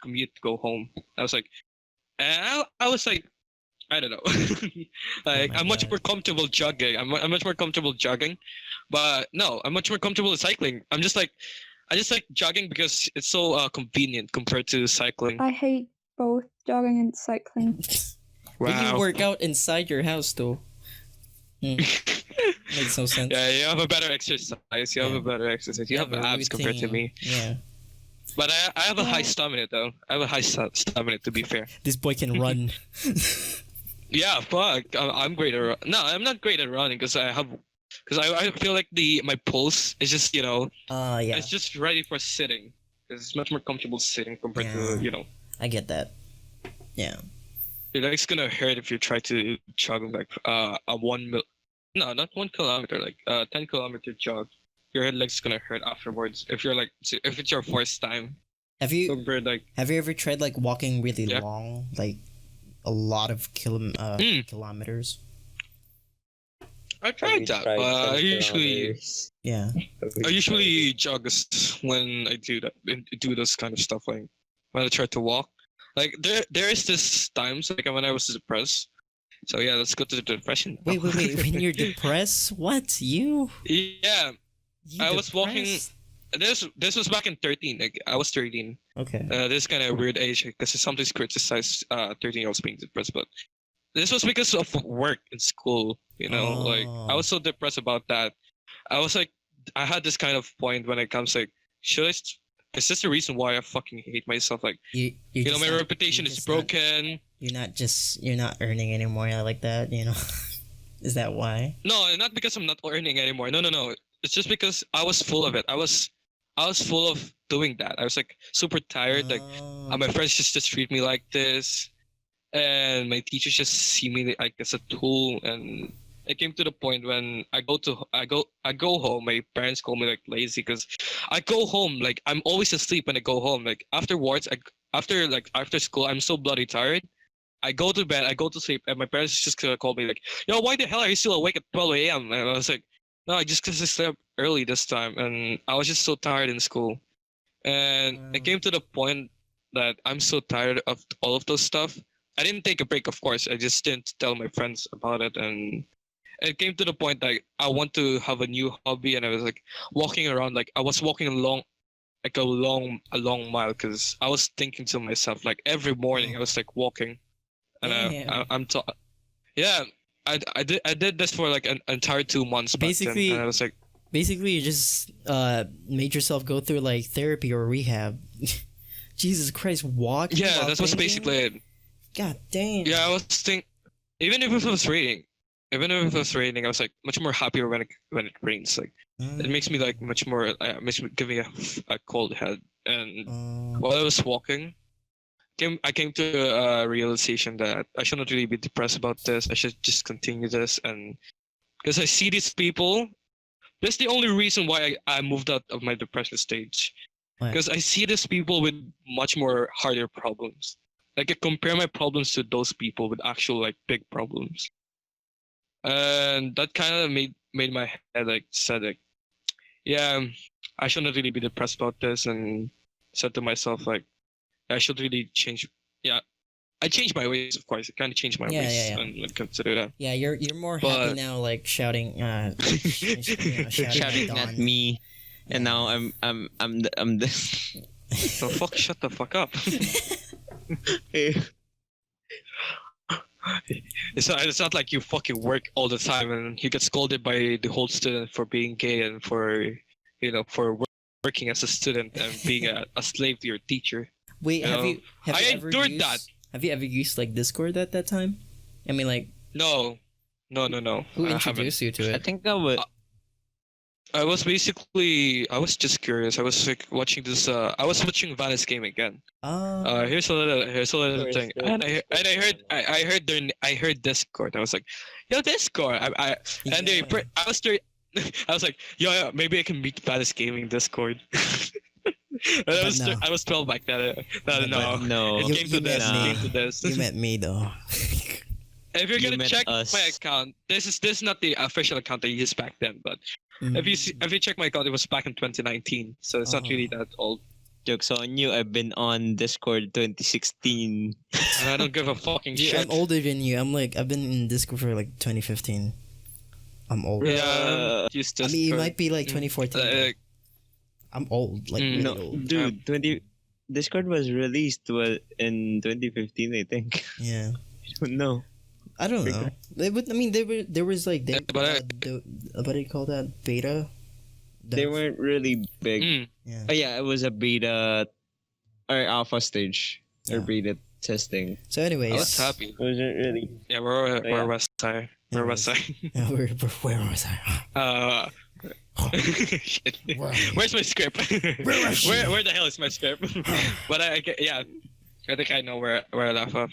A: commute to go home. I was like, and I was like, I don't know. Like
B: my
A: I'm much
B: God.
A: more comfortable jogging. I'm much more comfortable jogging, but no, I'm much more comfortable cycling. I just like jogging because it's so convenient compared to cycling.
D: I hate both jogging and cycling.
B: But you work out inside your house though. Makes no sense.
A: Yeah, you have a better exercise. You have
B: Yeah.
A: a better exercise. You have
B: a
A: abs compared to
B: routine.
A: me.
B: Yeah.
A: But I have a high
D: Yeah.
A: stamina though. I have a high stamina to be fair.
B: This boy can run.
A: Yeah, fuck. I'm great at no, I'm not great at running because I feel like my pulse is just
B: Yeah.
A: it's just ready for sitting. It's much more comfortable sitting compared
B: Yeah.
A: to
B: I get that. Yeah.
A: your leg's gonna hurt if you try to jog like no, not 1 kilometer, like 10-kilometer jog. Your leg's gonna hurt afterwards if it's your first time.
B: Have you
A: Compared like
B: ever tried like walking really
A: Yeah.
B: long, like a lot of
A: Mm.
B: kilometers?
A: I tried that. I usually jog when I do that, do those kind of stuff. Like when I try to walk, like there is this times like when I was depressed. So yeah, let's go to the depression.
B: Wait. When you're depressed, what you?
A: Yeah,
B: You
A: I was walking-
B: depressed?
A: this was back in 13. Like I was 13.
B: Okay.
A: This kind of weird age because sometimes criticize 13-year-olds being depressed, but this was because of work in school. You know, like I
B: Oh.
A: was so depressed about that. I was like, I had this kind of point when it comes like, should I? Is this the reason why I fucking hate myself? Like,
B: You
A: my reputation is broken.
B: You're not earning anymore like that. You know. Is that why?
A: No, not because I'm not earning anymore. No. It's just because I was full of it. I was full of doing that. I was like super tired. Like
B: Oh.
A: my friends just treat me like this, and my teachers just see me like as a tool. And it came to the point when I go home. My parents call me like lazy because I go home like I'm always asleep when I go home. Like afterwards, after school, I'm so bloody tired. I go to bed, I go to sleep, and my parents just gonna call me like, "Yo, why the hell are you still awake at 12 a.m.?" And I was like, "No, just because I slept early this time, and I was just so tired in school." And it came to the point that I'm so tired of all of those stuff. I didn't take a break, of course. I just didn't tell my friends about it, and it came to the point that I want to have a new hobby, and I was like walking around, like I was walking along like a long mile because I was thinking to myself like every morning I was like walking. And
B: Damn.
A: yeah, I did this for like an entire 2 months back
B: Basically-
A: then, and I was like,
B: Basically, you just made yourself go through like therapy or rehab. Jesus Christ, walking.
A: yeah,
B: while
A: that was
B: thinking?
A: basically it.
B: God damn.
A: Yeah, I was even if it was raining, I was like much more happier when it rains. Like it makes me like much more, makes me give me a cold head. And while I was walking, I came to a realization that I shouldn't really be depressed about this. I should just continue this, and because I see these people, that's the only reason why I moved out of my depression stage.
B: Why?
A: Because I see these people with much more harder problems. Like I compare my problems to those people with actual like big problems, and that kind of made my head like said like, yeah, I shouldn't really be depressed about this, and said to myself like, I should really change. Yeah, I changed my ways, of course. I kind of changed my ways
B: Yeah.
A: when it comes to that.
B: Yeah, you're more happy
A: But-
B: now, like shouting, shouting
C: Shouting
B: Dawn.
C: at me, and now I'm the
A: So fuck, shut the fuck up. It's not like you fucking work all the time and you get scolded by the whole student for being gay and for working as a student and being a slave to your teacher.
B: Wait,
A: You
B: have
A: know,
B: you
A: I
B: ever
A: endured
B: used,
A: that.
B: Have you ever used like Discord at that time? I mean, like,
A: No.
B: who
A: I
B: introduced you to
C: I
B: it?
C: think I would.
A: I was just curious. I was like watching this. I was watching Vanis game again. Here's a little thing, and I heard Discord. I was like, yo, Discord. And
B: Yeah.
A: I was like, yo, maybe I can meet Vanis gaming Discord. And
B: But no.
A: I was 12 back then. No.
C: No.
A: It came to this.
C: met
A: It
C: me.
A: came to this.
B: You met me though.
A: If you're
C: You
A: gonna
C: met
A: check
C: us.
A: my account, this is not the official account I used back then, but
B: Mm.
A: if you check my account, it was back in 2019, so it's not really that old.
C: Jokes on you. I've been on Discord 2016.
A: And I don't give a fucking
B: Dude,
A: shit.
B: I'm older than you. I've been in Discord for like 2015. I'm old.
A: Yeah, used
B: I
A: to.
B: mean, it might be like 2014. I'm old, like really
A: Mm.
C: No,
B: old.
C: dude. Discord was released in 2015, I think.
B: Yeah.
C: No.
B: I don't know. There was like
A: but
B: what do you call that? Beta.
C: They weren't really big.
A: Mm.
B: Yeah.
C: Yeah, it was a beta or alpha stage or
B: Yeah.
C: beta testing.
B: So, anyways,
A: I was happy.
C: It wasn't really.
A: Yeah, we're
C: Yeah.
A: West Side. We're
B: Yeah,
A: West Side.
B: yeah, where was I?
A: Shit. Where's my script? Where the hell is my script? But I think I know where I left off.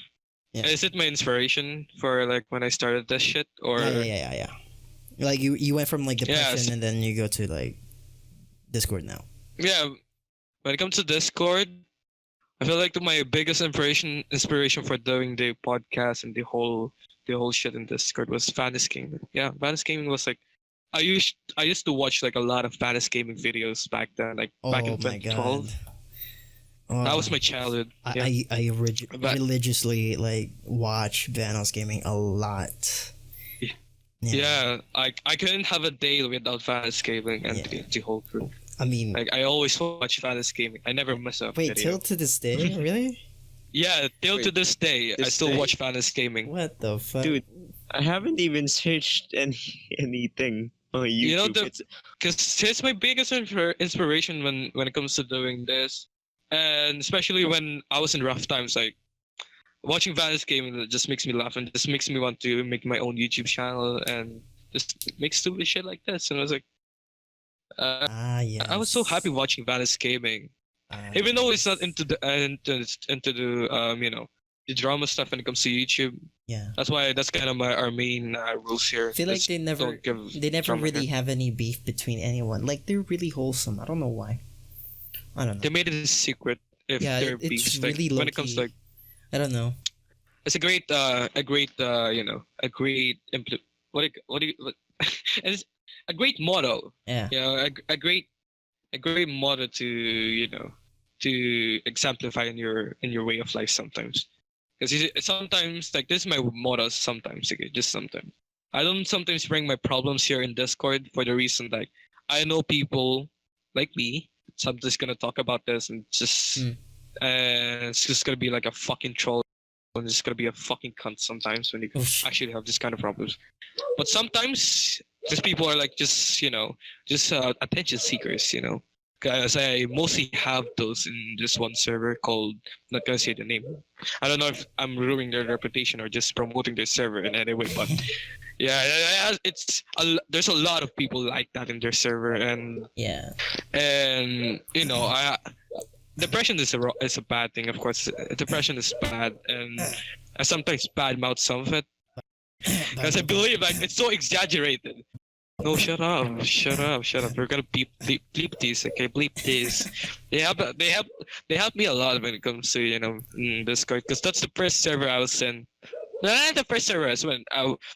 B: Yeah.
A: Is it my inspiration for like when I started this shit, or
B: Yeah. Like you went from like
A: Yeah,
B: depression and then you go to like Discord now.
A: yeah? When it comes to Discord, I feel like my biggest inspiration for doing the podcast and the whole shit in Discord was Vanis Gaming. Yeah, Vanis Gaming was like I used to watch like a lot of Vanis Gaming videos back then, like back in
B: Oh my
A: 2012.
B: god.
A: That was my childhood. Yeah.
B: I
A: But-
B: religiously like watch Vanos Gaming a lot.
A: Yeah, I couldn't have a day without Vanis Gaming and
B: Yeah.
A: the whole crew.
B: I mean,
A: Like I always watch Vanessa Gaming. I never miss a
B: wait,
A: video.
B: till to this day, really?
A: Yeah, till to
C: Wait,
A: this day, I
C: this
A: still
C: day?
A: watch Vanessa Gaming.
B: What the fuck?
C: Dude, I haven't even searched anything on YouTube.
A: You know,
C: It's
A: because it's my biggest inspiration when it comes to doing this, and especially when I was in rough times, like watching Vanessa Gaming just makes me laugh and just makes me want to make my own YouTube channel and just make stupid shit like this. And I was like,
B: Yes.
A: I was so happy watching Vanessa Gaming.
B: Ah,
A: Even though it's not
B: yes.
A: into the the drama stuff when it comes to YouTube.
B: Yeah.
A: That's why that's kind of our main rules here.
B: I feel like
A: Just
B: they never
A: don't give drama
B: really
A: here.
B: have any beef between anyone. Like they're really wholesome. I don't know why. I don't know.
A: They made it a secret if
B: Yeah,
A: they're
B: it's
A: beefs.
B: really
A: Like, when it comes to
B: low-key.
A: like
B: I don't know.
A: it's a great what do you what, it's a great motto.
B: Yeah.
A: You know, a great motto to to exemplify in your way of life sometimes. Because sometimes like this is my motto sometimes, okay, just sometimes. I don't sometimes bring my problems here in Discord for the reason like I know people like me. So I'm just gonna talk about this and just it's just gonna be like a fucking troll and it's gonna be a fucking cunt sometimes when you
B: Oh, shit.
A: actually have this kind of problems. But sometimes these people are like just attention seekers, Guys, I mostly have those in this one server called, not gonna say the name. I don't know if I'm ruining their reputation or just promoting their server in any way, but yeah, there's a lot of people like that in their server, and
B: Yeah.
A: depression is a bad thing, of course. Depression is bad, and I sometimes badmouth some of it because I believe like it's so exaggerated. No, shut up! We're gonna bleep these, okay? Bleep these. They help me a lot when it comes to Discord, because that's the first server I was in. No, not the first server as well.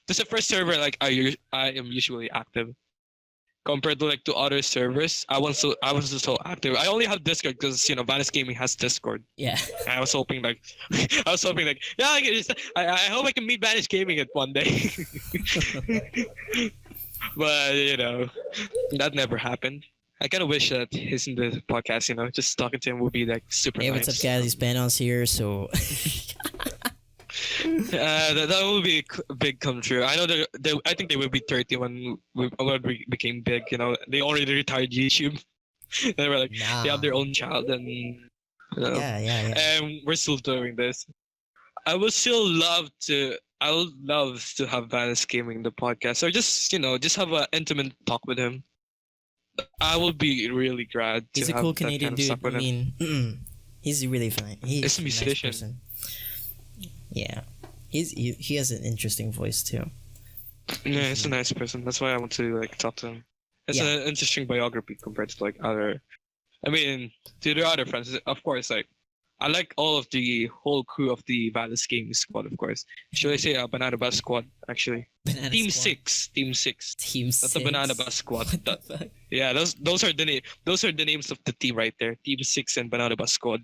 A: That's the first server like I am usually active. Compared to like to other servers, I wasn't so active. I only have Discord because Vanessa Gaming has Discord.
B: Yeah.
A: I was hoping like, yeah, I hope I can meet Vanessa Gaming at one day. But that never happened. I kind of wish that he's in the podcast. Just talking to him would be like super
B: Hey,
A: nice.
B: what's up, guys? It's Panos here. So
A: That would be a big come true. I know I think they will be 30 when we became big. They already retired YouTube. They were like
B: nah.
A: they have their own child, and
B: Yeah.
A: and we're still doing this. I would love to have Vanessa Gaming the podcast, or just have an intimate talk with him. I would be really glad to
B: He's a
A: have
B: cool
A: that kind
B: Canadian
A: of
B: dude.
A: stuff with
B: I
A: him.
B: mean, he's really fine. He's
A: He's a musician.
B: Nice person. Yeah. He has an interesting voice too.
A: Yeah, he's a nice person. That's why I want to like talk to him. It's
B: Yeah.
A: an interesting biography compared to like other. I mean, to the other friends, of course. Like, I like all of the whole crew of the Valus Gaming Squad, of course. Should I say Banana Bus Squad? Actually,
B: Banana
A: Team
B: Squad.
A: 6. Team 6.
B: Team
A: That's the
B: 6.
A: Banana Bus Squad.
B: What the fuck?
A: Yeah, those are the names of the team right there. Team 6 and Banana Bus Squad,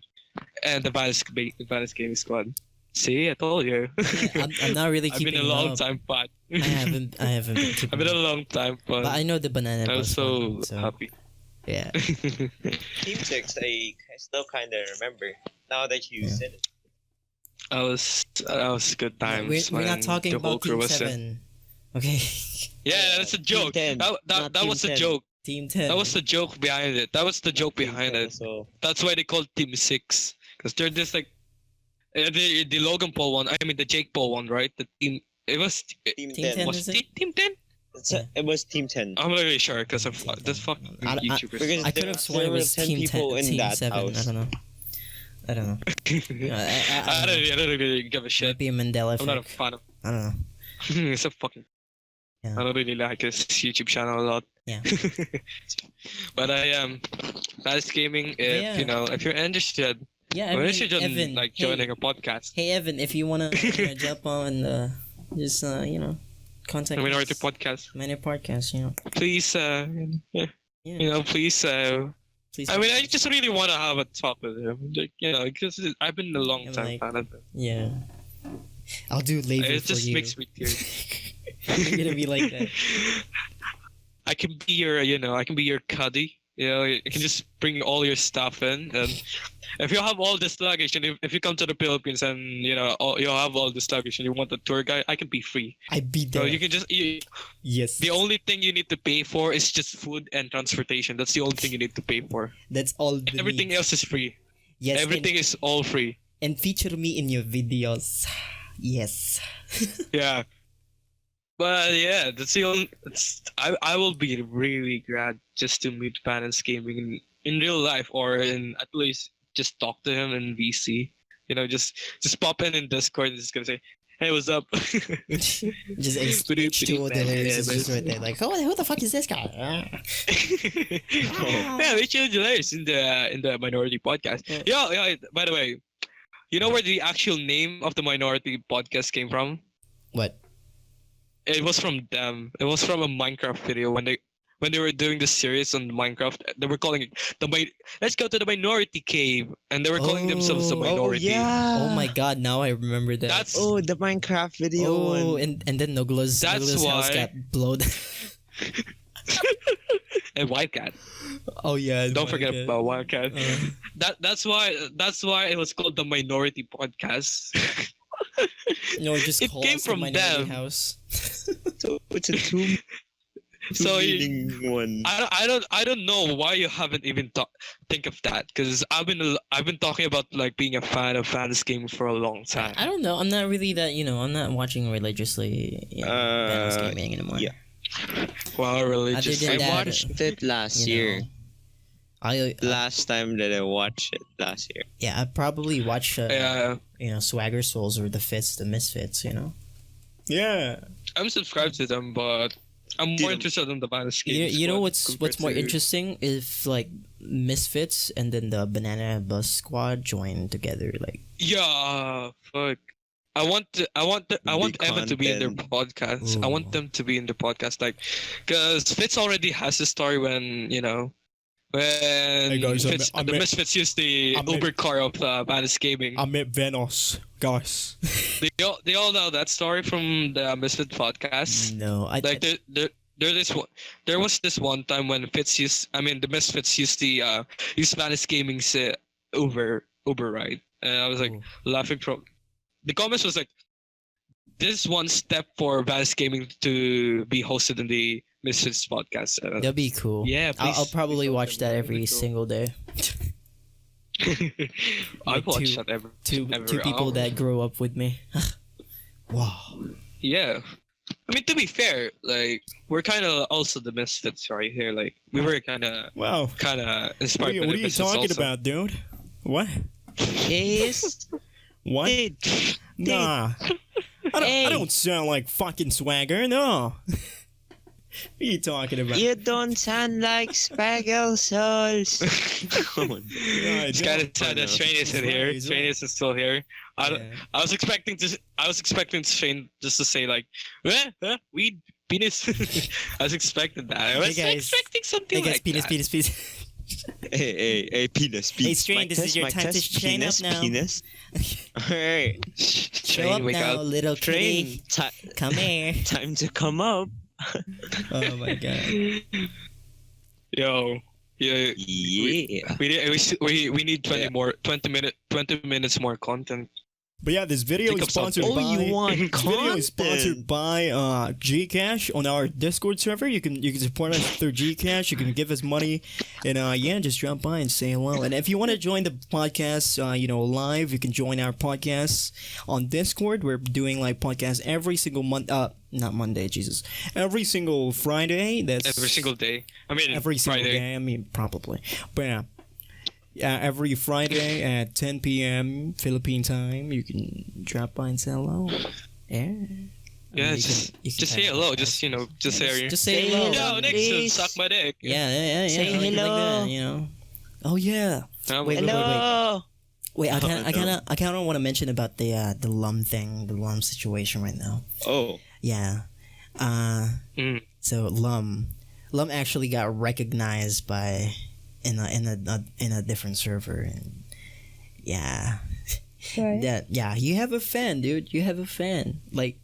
A: and the Valus Gaming Squad. See, I told you.
B: Yeah, I'm not really
A: I've
B: keeping
A: been a long
B: up.
A: time pod.
B: I haven't been keeping
A: I've been
B: up.
A: a long time pod.
B: But I know the Banana
A: I was
B: Bus
A: so
B: one, so
A: happy.
B: yeah.
C: Team 6. I still kind of remember now that you
B: Yeah.
C: said it.
A: That was good times.
B: We're not
A: when
B: talking
A: the whole
B: about
A: crew
B: Team
A: was in.
B: 7. Okay.
A: Yeah, that's a joke.
C: 10,
A: That
C: not
A: was
C: Team
A: the
C: 10.
A: joke.
B: Team 10.
A: That was the joke behind it. That was the joke behind it.
C: So
A: That's why they called Team 6, because they're just like the Logan Paul one. I mean the Jake Paul one, right? The team. It was
C: Team
B: Team
C: 10.
B: 10
A: was
B: is it?
A: Team 10.
C: It was Team 10.
A: I'm not really sure because of this fucking
B: I-
A: YouTubers.
C: Because
B: I could have sworn it
C: there were
B: was
C: 10
B: Team 10,
C: people in
B: Team
C: that
B: 7.
C: house.
B: I don't know.
A: I don't really give a
B: Might
A: shit.
B: be a Mandela
A: I'm not a
B: effect.
A: fan of.
B: I don't know.
A: It's a fucking.
B: Yeah.
A: I don't really like his YouTube channel a lot.
B: Yeah.
A: But I am. That's gaming. If
B: Yeah.
A: if you're interested,
B: Yeah, I
A: I'm
B: mean,
A: interested in
B: Evan.
A: like
B: hey,
A: joining a podcast.
B: hey, Evan, if you wanna jump on, just contact
A: Minority
B: us.
A: podcast.
B: Minority podcast.
A: Please,
B: Yeah.
A: please.
B: Please.
A: I mean, I just really want to have a talk with him, like, because I've been a long
B: Yeah,
A: time
B: like-
A: fan of him.
B: Yeah. I'll do labor
A: It
B: for
A: just
B: you.
A: makes me tears.
B: You're gonna be like that.
A: I can be your, I can be your caddy You know, you can just bring all your stuff in, and if you have all this luggage, and if you come to the Philippines and you know you have all this luggage and you want a tour guide, I can be free.
B: I'd be
A: So
B: there.
A: you can just
B: Yes.
A: the only thing you need to pay for is just food and transportation. That's the only thing you need to pay for.
B: That's all. The
A: Everything
B: need.
A: else is free.
B: Yes.
A: Everything is all free.
B: And feature me in your videos. Yes.
A: Yeah. But yeah, that's the only. I will be really glad just to meet Balance Gaming in real life, or in at least just talk to him in VC. You know, just pop in Discord and just gonna say, "Hey, what's up?"
B: Just H2O Delirious is just right there. Like, who the fuck is this guy?
A: Yeah, Rachel Delirious in the Minority Podcast. Yeah. By the way, you know where the actual name of the Minority Podcast came from?
B: What?
A: It was from them. It was from a Minecraft video when they were doing the series on Minecraft. They were calling it let's go to the Minority Cave, and they were calling themselves the
B: Oh,
A: Minority.
C: yeah.
B: Oh my god! Now I remember that.
A: That's
C: The Minecraft video.
B: Oh,
C: one.
B: and then Nogla's
A: That's
B: house
A: why-
B: got blown.
A: and Wildcat.
B: Oh yeah.
A: Don't forget about Wildcat. That's why it was called the Minority Podcast.
B: No, just
A: It
B: call
A: came
B: us
A: from
B: the Minority
A: them.
B: House.
C: So it's a two
A: So
C: meaning one.
A: I don't know why you haven't even think of that, because I've been talking about like being a fan of Fantasy Game for a long time.
B: I don't know. I'm not really that. I'm not watching religiously. Balance Gaming anymore.
C: yeah.
A: Wow, religious.
B: Other
C: I
B: than that,
C: watched it last year. Last time that I watched it last year.
B: Yeah, I probably watch.
A: Yeah,
B: Swagger Souls or the Misfits.
C: Yeah.
A: I'm subscribed to them, but I'm more interested in the Fantasy Game.
B: You know what's
A: compared
B: more
A: to-
B: interesting, if like Misfits and then the Banana Bus Squad join together, like.
A: Yeah, fuck. I want Emma to be in their
C: content.
A: podcast. I
B: Ooh.
A: want them to be in the podcast, like, because Fitz already has a story when when
E: guys,
A: Fitz,
E: I
A: the
E: met-
A: Misfits used the
E: I met-
A: Uber car of Fantasy Gaming.
E: I met Venos, guys.
A: They all know that story from the Misfit podcast.
B: No,
A: Like there was this one time when the Misfits used the Spanish Gaming Uber ride, and I was like
B: Ooh.
A: laughing from the comments was like, this is one step for Spanish Gaming to be hosted in the Misfits podcast.
B: that'd be cool.
A: Yeah,
B: I'll
A: please,
B: probably
A: please
B: watch that
A: open it.
B: every
A: That'd be cool.
B: single day.
A: I
B: Like
A: watch
B: two-
A: that every
B: Two
A: every
B: people
A: hour.
B: that grew up with me. Wow.
A: Yeah. I mean, to be fair, like, we're kind of also the Misfits right here. Like, we were kind of
E: Wow.
A: inspired by
E: What
A: the
E: are you
A: Misfits
E: talking
A: also.
E: about, dude? What?
C: Yes.
E: What?
C: Dude.
E: Nah. I don't sound like fucking Swagger, no. What are you talking about?
C: You don't sound like Spaggle Souls.
A: It's kind of sad that Shane isn't here.
E: He's right.
A: Shane isn't still here.
B: Yeah.
A: I was expecting Shane just to say like, weed, penis. I was expecting that. I was
B: guys.
A: expecting something
B: Hey guys,
A: like
B: penis,
A: that.
B: penis.
C: Hey, penis.
B: Hey, Strain, this is your
C: Mic
B: time to
C: test,
B: strain up
C: penis,
B: now.
C: Penis. Alright.
B: Show up
A: Shane, wake
B: now,
A: up.
B: little
C: Train.
B: kitty. Come here.
C: Time to come up.
B: Oh my god.
A: Yo, yeah.
C: Yeah.
A: We need 20
C: Yeah.
A: 20 minutes more content.
E: But yeah, this video
A: Think
E: is
A: of something.
E: sponsored
C: Oh,
E: by.
C: you want
E: This video is sponsored
C: content?
E: by Gcash on our Discord server. You can support us through Gcash. You can give us money, and just drop by and say hello. And if you want to join the podcast, live, you can join our podcast on Discord. We're doing like podcasts every single month. Not Monday, Jesus. Every single Friday. That's
A: Every single day. I mean,
E: every single
A: Friday.
E: day. I mean, probably. But yeah, every Friday at 10 p.m. Philippine time, you can drop by and say hello. Yeah.
A: Yeah,
E: You
A: just
E: can
A: say
E: type
A: hello.
E: it.
A: Just just say.
B: Just say
C: Say
B: hello.
C: hello.
A: Yo, Nix0n,
C: please.
A: suck my dick.
B: Yeah.
C: Say
B: I like it
C: hello.
B: Like that, Oh yeah. Wait,
C: Hello.
B: Wait, I
C: Oh,
B: kind of want to mention about the LUM thing, the LUM situation right now.
C: Oh.
B: Yeah. So LUM actually got recognized by in a different server, and yeah.
D: Right.
B: You have a fan, dude. You have a fan. Like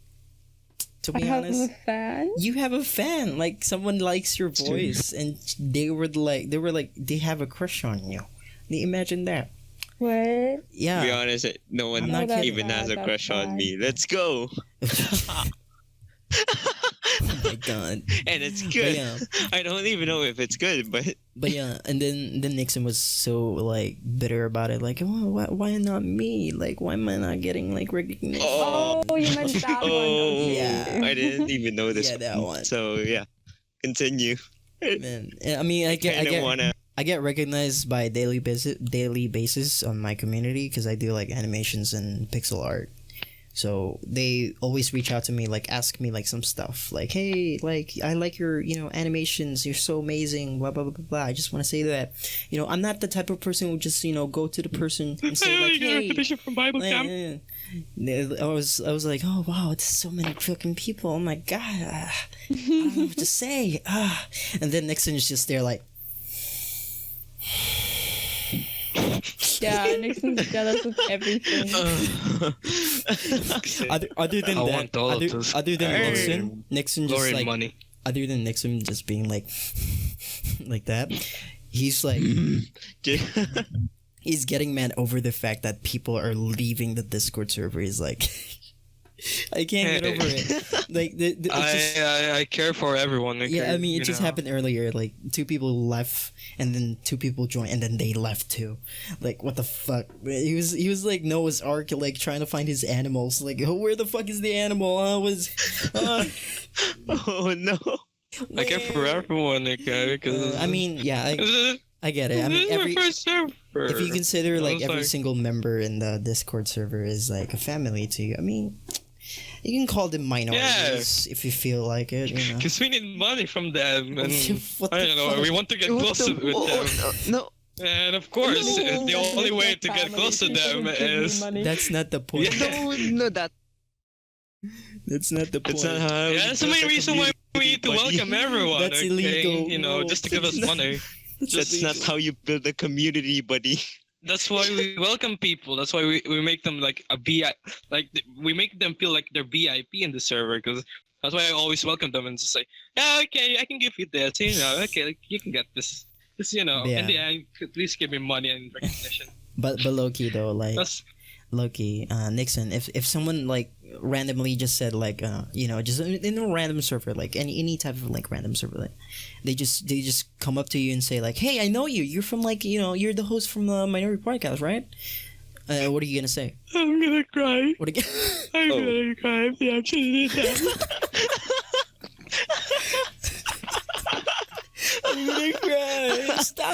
B: To
D: I
B: be
D: have
B: honest,
D: a fan.
B: you have a fan. Like someone likes your voice, and they have a crush on you. Imagine that.
D: What?
C: To be
B: Yeah.
C: honest, no one
B: I'm not kidding.
C: even has a
D: That's
C: crush on
D: bad.
C: me. Let's go.
B: Oh my god.
C: And it's
B: But
C: good.
B: yeah.
C: I don't even know if it's good, but
B: But yeah, and then Nixon was so like bitter about it, like, oh, why not me? Like, why am I not getting like recognition?
C: Oh.
D: You meant that one.
C: oh,
D: Okay.
B: Yeah.
C: I didn't even know this.
B: Yeah, that one.
C: So yeah, continue.
B: Man, I mean, I
C: Kinda wanna.
B: get recognized by daily basis on my community because I do like animations and pixel art. So they always reach out to me, like ask me like some stuff, like, hey, like I like your animations, you're so amazing, blah blah blah blah. Blah. I just want to say that, I'm not the type of person who just go to the person and say like, hey.
A: from Bible camp.
B: I was like, oh wow, it's so many fucking people. Oh my god, I don't know what to say. And then Nixon is just there like.
D: Yeah, Nixon's jealous of everything.
B: Other than
A: I
B: that,
A: want all of those.
B: other than
C: Hey.
B: Nixon just
A: Glory and
B: like
A: money.
B: other than Nixon just being like like that, he's like he's getting mad over the fact that people are leaving the Discord server. He's like, I can't get over it. Like it's just,
A: I care for everyone.
B: yeah, I mean, it
A: you
B: just
A: know.
B: happened earlier. Like 2 people left, and then 2 people joined, and then they left too. Like what the fuck? He was like Noah's Ark, like trying to find his animals. Like, oh, where the fuck is the animal?
C: Oh no.
A: I care for everyone. Because
B: I mean, yeah, I get it. I mean, if you consider like every single member in the Discord server is like a family to you, I mean, you can call them minorities if you feel like it.
A: Because we need money from them, and
B: What
A: I
B: the
A: don't know.
B: fuck?
A: We want to get closer with them.
C: No.
A: And of course,
D: No,
A: the only way to get
D: family,
A: close to
D: people
A: them
D: who give me
A: is
D: money.
B: That's not the point.
A: Yeah.
C: No, that.
B: That's not the point.
C: It's not how.
A: Yeah, that's the main reason why we need to welcome everyone.
B: That's
A: okay?
B: illegal.
A: Just to give us money.
C: That's not how you build a community, buddy.
A: That's why we welcome people. That's why we make them like a BI, we make them feel like they're VIP in the server. Because that's why I always welcome them and just say, yeah, okay, I can give you this. Okay, like, you can get this. Just
B: Yeah.
A: in the end, please give me money and recognition.
B: But low key though, like
A: That's
B: Loki, Nixon, if someone like randomly just said like just in a random server, like any type of like random server, like they just come up to you and say like, hey, I know you're from like you're the host from the Minority Podcast, right? What are you gonna say?
A: I'm gonna cry.
B: What again?
A: I'm
C: Oh.
A: gonna cry if they actually did that.
B: I'm gonna cry. Stop.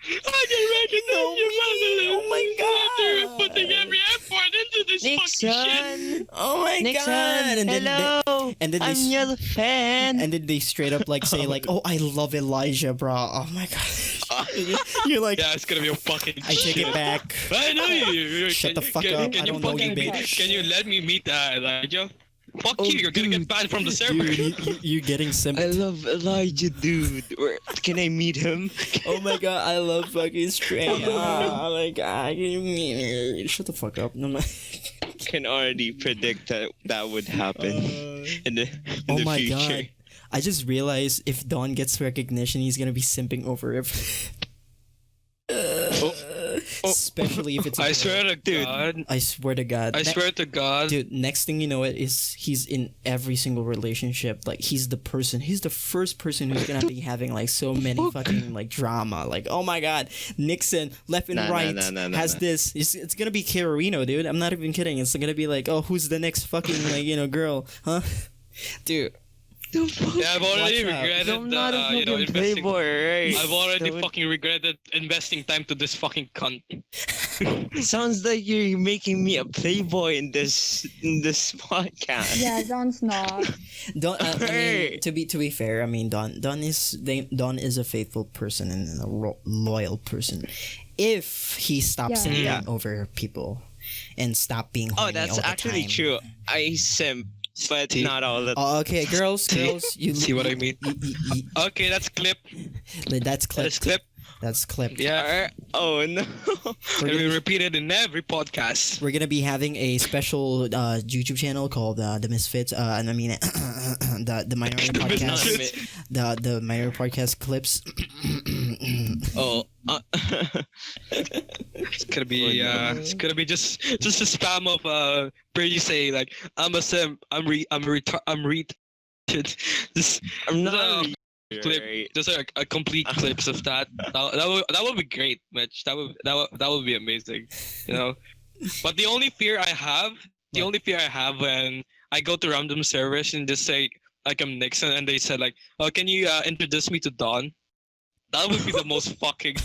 A: I can recognize your family.
B: Oh my
A: After
B: God.
A: putting every effort into this fucking shit.
B: Oh my god! And then and then
C: I'm
B: they,
C: your fan.
B: and then they straight up like say like, oh, I love Elijah, bro. Oh my god! You're like,
A: Yeah, it's gonna be a fucking
B: I take
A: shit.
B: it back.
A: I know you.
B: Shut the fuck up. I don't know you, bitch.
A: Can you let me meet Elijah? Fuck
C: Oh,
A: you, you're gonna get
C: dude.
A: banned from the server.
B: Dude, you're getting simp.
C: I love Elijah, dude. Or can I meet him?
B: Oh my god, I love fucking Stray. Oh my god, shut the fuck up. No,
C: Can already predict that would happen in the
B: oh
C: the
B: my
C: future.
B: god. I just realized if Don gets recognition, he's gonna be simping over it. Especially if it's a
A: I
B: girl.
A: swear to God.
B: I swear to God.
A: I swear to God.
B: Dude, next thing you know it is he's in every single relationship. Like he's the first person who's gonna be having like so many fucking like drama. Like, oh my god, Nixon left and right has this. It's gonna be Carolino, dude. I'm not even kidding. It's gonna be like, oh, who's the next fucking like girl, huh? Dude.
A: Yeah, I've already
B: Watch out.
A: regretted
C: I'm not a fucking
A: investing.
C: playboy, right?
A: I've already
C: So
A: fucking regretted investing time to this fucking cunt.
C: it sounds like you're making me a playboy in this podcast.
D: Yeah, Don's not.
B: Don, I mean,
C: Hey.
B: to be fair, I mean Don is a faithful person and a loyal person. If he stops
D: Yeah.
B: simping
C: Yeah.
B: over people and stop being
C: Oh,
B: horny
C: that's
B: all the
C: actually
B: time.
C: true. I simp, but
A: See?
C: not all the
B: Oh, okay, girls, you
A: See what I mean?
B: you-
A: Okay, that's clip.
B: that's clip.
A: That's clip.
B: That's clipped.
A: Yeah,
C: Oh no.
B: We're
A: and we
B: gonna,
A: repeat it in every podcast.
B: we're gonna be having a special YouTube channel called the Misfits. And I mean the Minority Podcast.
A: Misfits.
B: The Minority Podcast clips.
C: Oh.
A: It's gonna be
C: Oh, no.
A: it's gonna be just a spam of where you say like I'm a simp, I'm just
C: I'm
A: uh,
C: not.
A: clip,
C: Right.
A: just a complete clips of that. That would be great, Mitch. That would be amazing, you know. But the only fear I have, when I go to random servers and just say like I'm Nixon, and they said like, oh, can you introduce me to Don? That would be the most fucking.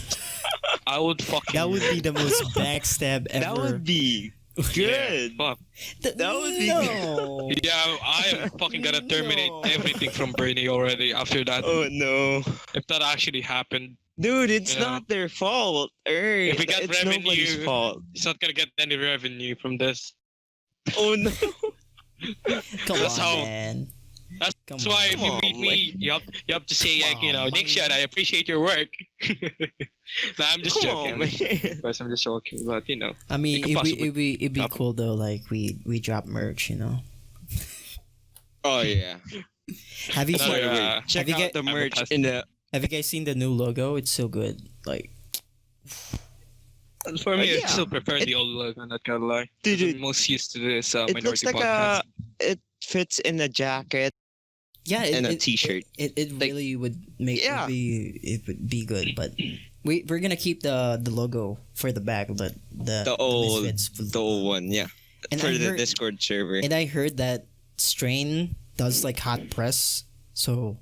A: I would fucking.
B: That would be the most backstab ever.
C: That would be good.
A: Yeah, fuck.
C: That would be
B: no.
A: Yeah, I am fucking gonna terminate
B: No.
A: everything from Bernie already after that.
C: Oh no.
A: If that actually happened,
C: Dude, it's
A: Yeah.
C: not their fault. If
A: we got
C: it's nobody's
A: revenue-
C: fault.
A: he's not gonna get any revenue from this.
C: Oh no.
B: Come
A: That's
B: on,
A: how-
B: man.
A: That's
B: Come
A: That's why if you
C: on,
A: meet me, you have to say like,
B: Come on,
A: Nixon, I appreciate your work. Nah, I'm just
C: Come
A: joking.
C: on, man.
A: Of course, I'm just joking, but
B: I mean,
A: could possibly
B: it'd be
A: happen.
B: cool though. Like we drop merch, you know.
C: Oh yeah.
B: Have you
A: No,
B: seen,
A: yeah.
C: Check
B: you
C: out
B: get-
C: the merch
A: advertised-
C: in the.
B: Have you guys seen the new logo? It's so good. Like
A: for me, I
C: Yeah.
A: still prefer the old logo. I'm not gonna lie.
C: Dude,
A: I'm most used to this
C: it looks
A: minority
C: like
A: podcast.
C: it fits in a jacket
B: yeah,
C: and a t-shirt.
B: It
C: Like-
B: really would make
C: Yeah.
B: it would be good, but we're gonna keep the logo for the back, but
C: The old
B: Misfits.
C: the old one, yeah.
B: And
C: For
B: I
C: the
B: heard-
C: Discord server.
B: And I heard that Strain does like hot press, so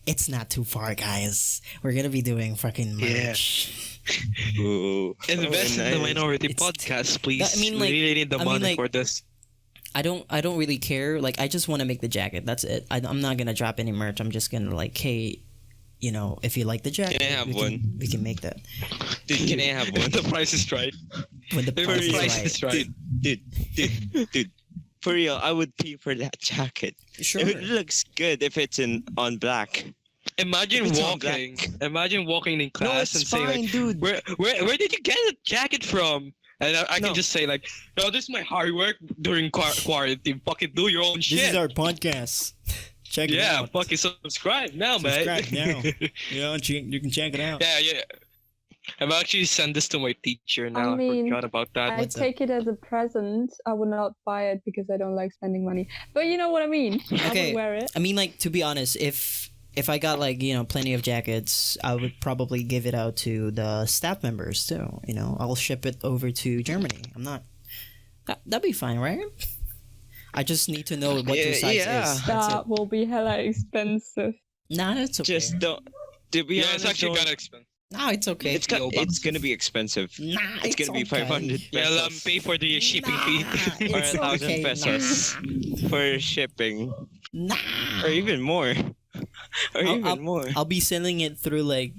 B: it's not too far, guys. We're gonna be doing fucking merch.
C: Ooh.
A: Invest in the
C: nice.
A: minority
B: It's-
A: podcast, please.
B: I mean, like-
A: we really need the
B: I mean,
A: money
B: like-
A: for this.
B: I don't really care. Like I just want to make the jacket. That's it. I'm not gonna drop any merch. I'm just gonna like, hey, you know, if you like the jacket,
C: Can I have
B: we
C: one?
B: we can make that
C: Dude, can I have one?
A: the price is right.
B: when the
A: The
B: price is
A: price
B: right.
A: is right.
C: Dude. For real, I would pay for that jacket.
B: Sure.
C: It looks good if it's on black.
A: Imagine
C: It's all
A: walking.
C: black.
A: Imagine walking in
C: No,
A: class
C: it's
A: and saying
C: fine,
A: like,
C: dude.
A: where did you get a jacket from? And I
C: No.
A: can just say like, no, this is my hard work during quarantine. Fucking do your own
E: This
A: shit.
E: is our podcast. Check it
A: Yeah,
E: out.
A: fucking subscribe now,
E: Subscribe
A: man.
E: now. You know, you can check it out.
A: yeah. I've actually sent this to my teacher now. I
D: mean,
A: forgot about that.
D: I
B: What's up?
D: take it as a present. I would not buy it because I don't like spending money. But you know what I mean. I
B: Okay.
D: would wear it.
B: I mean, like to be honest, if I got like plenty of jackets, I would probably give it out to the staff members too. You know, I'll ship it over to Germany. I'm not. That'd be fine, right? I just need to know what your size
C: Yeah.
B: is. That's
D: That will be hella expensive.
B: it. Nah, it's okay.
C: Just don't. To be
A: Yeah,
C: honest,
A: it's actually
C: don't-
A: kind of expensive.
B: Nah, it's okay.
C: it's gonna be expensive.
B: Nah,
C: It's gonna be 500
A: Yeah,
C: pesos
A: pay for the shipping fee.
C: or
B: It's
C: 1,000
B: okay.
C: pesos for shipping,
B: Nah.
C: or even more, or even more.
B: I'll be selling it through like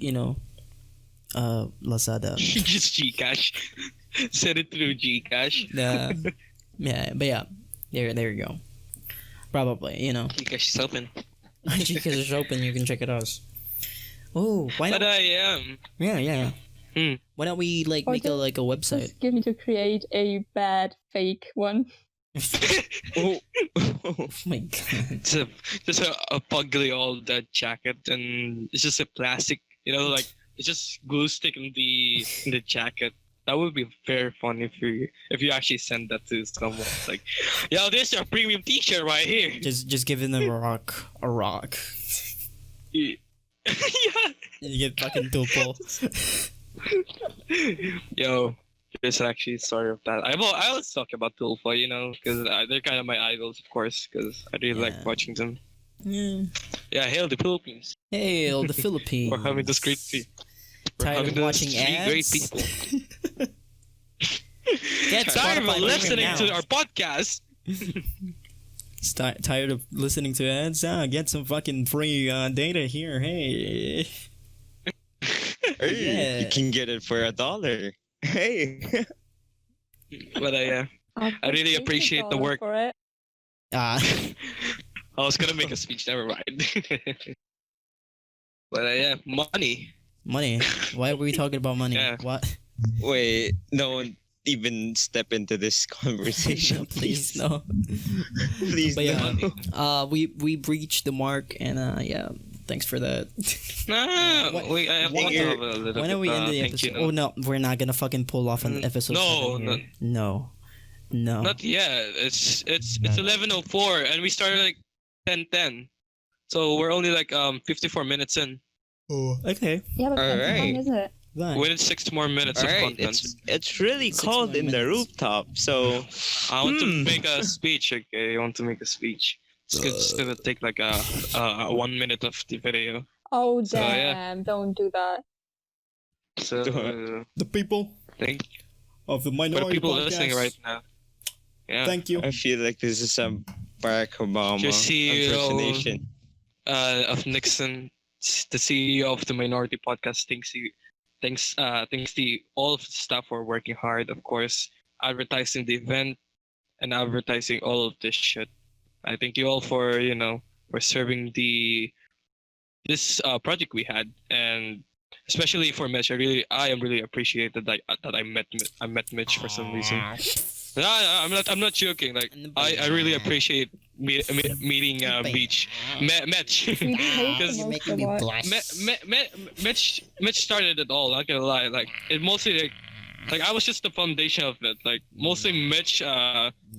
B: Lazada.
A: Just Gcash. Send it through Gcash.
B: Yeah, but yeah, there you go. Probably,
A: Gcash is open.
B: Gcash is open. You can check it out. Oh, why
A: But
B: not?
A: I am.
B: Yeah.
A: Hmm.
B: Why don't we like
D: Or
B: make a
D: just-
B: website?
D: Just give me to create a bad fake one.
C: Oh.
B: Oh my god.
A: Just a ugly old jacket, and it's just a plastic. Like it's just glue stick in the jacket. That would be very funny if you actually send that to someone. It's like, yo, this is a premium T-shirt right here.
B: Just giving them a rock.
A: Yeah.
B: You get fucking tuple.
A: Yo, there's actually a story of that. I always talk about Tulpa, because they're kind of my idols, of course, because I really
B: Yeah.
A: like watching them.
B: Yeah.
A: Yeah, hail the Philippines
B: Hail the Philippines.
A: for having this great people. For
B: Tired
A: having
B: of
A: those
B: watching
A: three great
B: ads?
A: people.
B: Get
A: Tired
B: Spotify
A: of listening
B: Premium
A: to
B: now.
A: our podcast.
E: Tired of listening to ads? Get some fucking free data here. Hey.
C: Hey,
B: Yeah.
C: you can get it for $1. Hey.
A: But I really appreciate the work.
D: For it.
B: Ah,
A: I was gonna make a speech, never mind. But yeah, money.
B: Money. Why were we talking about money?
A: Yeah.
B: What?
C: Wait, don't even step into this conversation,
B: Please no.
C: Please,
B: But yeah,
C: no.
B: we breached the mark, and yeah, thanks for that.
A: Nah,
B: What-
A: wait, I want to have a little
B: When
A: bit,
B: are we in the
A: thank you
B: episode?
A: note.
B: Oh no, we're not gonna fucking pull off an episode.
A: No,
B: 7 here. No.
A: Not yet. It's 11:04 and we started like 10:10. So we're only like 54 minutes in.
B: Oh, okay.
D: Yeah, but that's how long
C: Alright.
D: is it?
B: Fine.
A: We need 6 more minutes
C: All
A: of
C: right,
A: content.
C: it's really
B: 6
C: cold
B: more
C: in the
B: minutes.
C: rooftop. So
A: I want to
C: Hmm.
A: make a speech. Okay, I want to make a speech. It's gonna take like a 1 minute of the video.
D: Oh
A: So, yeah.
D: damn! Don't do that.
A: So
B: The people
A: thank
B: of the
A: for the
B: minority
A: people
B: podcast.
A: listening right now. Yeah.
B: Thank you.
C: I feel like this is some Barack Obama
A: Your CEO.
C: impersonation.
A: Of Nixon, the CEO of the Minority Podcast, thanks all of the staff for working hard, of course, advertising the event and advertising all of this shit. I thank you all for for serving this project we had, and especially for Mitch. I am really appreciated that I met Mitch for some reason. No, I'm not joking. Like I really appreciate meeting Mitch. Mitch.
D: We hate
A: Because
D: the
B: You're
D: most
B: making me
D: about-
B: blush.
A: Mitch started it all. Not gonna lie, like it mostly like I was just the foundation of it. Like mostly Mitch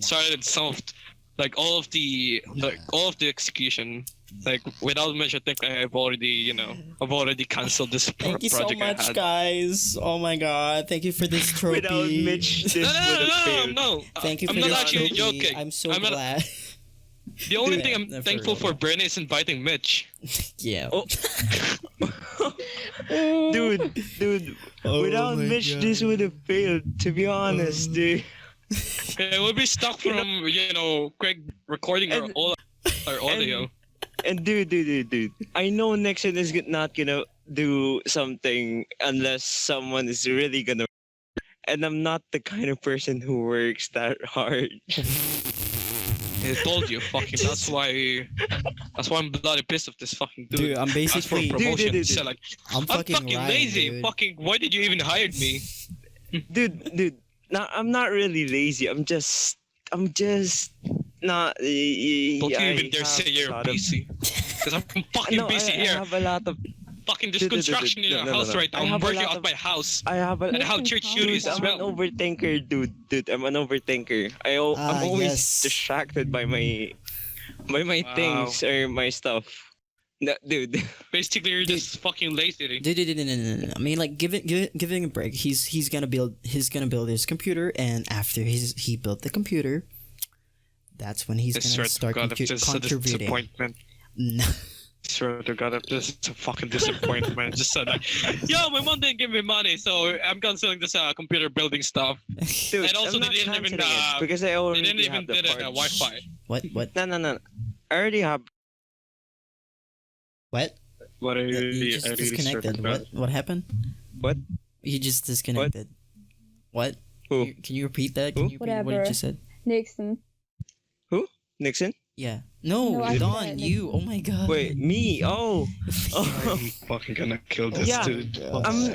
A: started some of all of the execution. Like without Mitch, I think I've already canceled this
B: Thank you so
A: project I
B: much,
A: had.
B: guys. Oh my god. Thank you for this trophy.
C: Without Mitch, this
A: No,
C: would have failed.
A: no.
B: Thank you
A: I'm
B: for
A: not
B: this
A: actually
B: trophy.
A: joking.
B: I'm so
A: I'm not-
B: glad.
A: The only
B: Dude,
A: thing I'm
B: for
A: thankful
B: real.
A: for Brennan is inviting Mitch.
B: Yeah.
C: Oh. dude,
B: Oh
C: without
B: my
C: Mitch,
B: God.
C: this would have failed. To be honest, dude.
A: It would be stuck from Craig recording our audio.
C: And dude, I know Nixon is not gonna do something unless someone is really gonna. And I'm not the kind of person who works that hard.
A: I told you, fucking. That's why I'm bloody pissed of this fucking dude.
B: Dude, I'm
A: Asked for a
B: basically
A: promotion.
C: Dude.
A: So, like,
B: I'm
A: I'm
B: fucking
A: fucking
B: Ryan,
A: lazy.
B: dude.
A: Fucking, why did you even hire me?
C: Dude. No, I'm not really lazy. I'm just not.
A: Don't you even dare say you're busy. Because I'm fucking busy
C: I
A: here.
C: have a lot of.
A: Fucking there's
C: Dude,
A: construction in our house right now.
C: I
A: I'm
C: have a
A: working
C: lot
A: out
C: of-
A: my house.
C: I have a.
A: And how church duties as
C: I'm an
A: well.
C: overthinker, dude. I'm an overthinker. I'm always
B: yes.
C: distracted by my
A: Wow.
C: things or my stuff. No, dude.
A: Basically, you're just fucking lazy.
B: No. I mean, like, giving a break. He's gonna build his computer, and after he built the computer, that's when he's
A: I
B: gonna
A: swear to
B: start
A: God, if this is a
B: contributing.
A: disappointment.
B: No.
A: I swear to God, if this is a fucking disappointment. Just said like, yo, my mom didn't give me money, so I'm canceling this computer building stuff.
C: Dude,
A: And also
C: I'm not
A: they didn't even,
C: canceling it because I
A: They
C: already
A: didn't even
C: have the
A: did it
C: parts.
A: Wi-Fi.
B: What?
C: No. I already have.
B: What?
A: What are
B: You just disconnected. What happened?
C: What?
B: You just disconnected. What?
C: Who?
B: Can you repeat that?
C: Who?
B: Can you repeat what you
D: Whatever.
B: just said?
D: Nixon.
C: Nixon?
B: Yeah. No,
D: No, I
B: Don,
D: said
B: you. Oh my god.
C: Wait, me? Oh.
A: I'm fucking gonna kill this
C: Yeah.
A: dude.
C: I'm.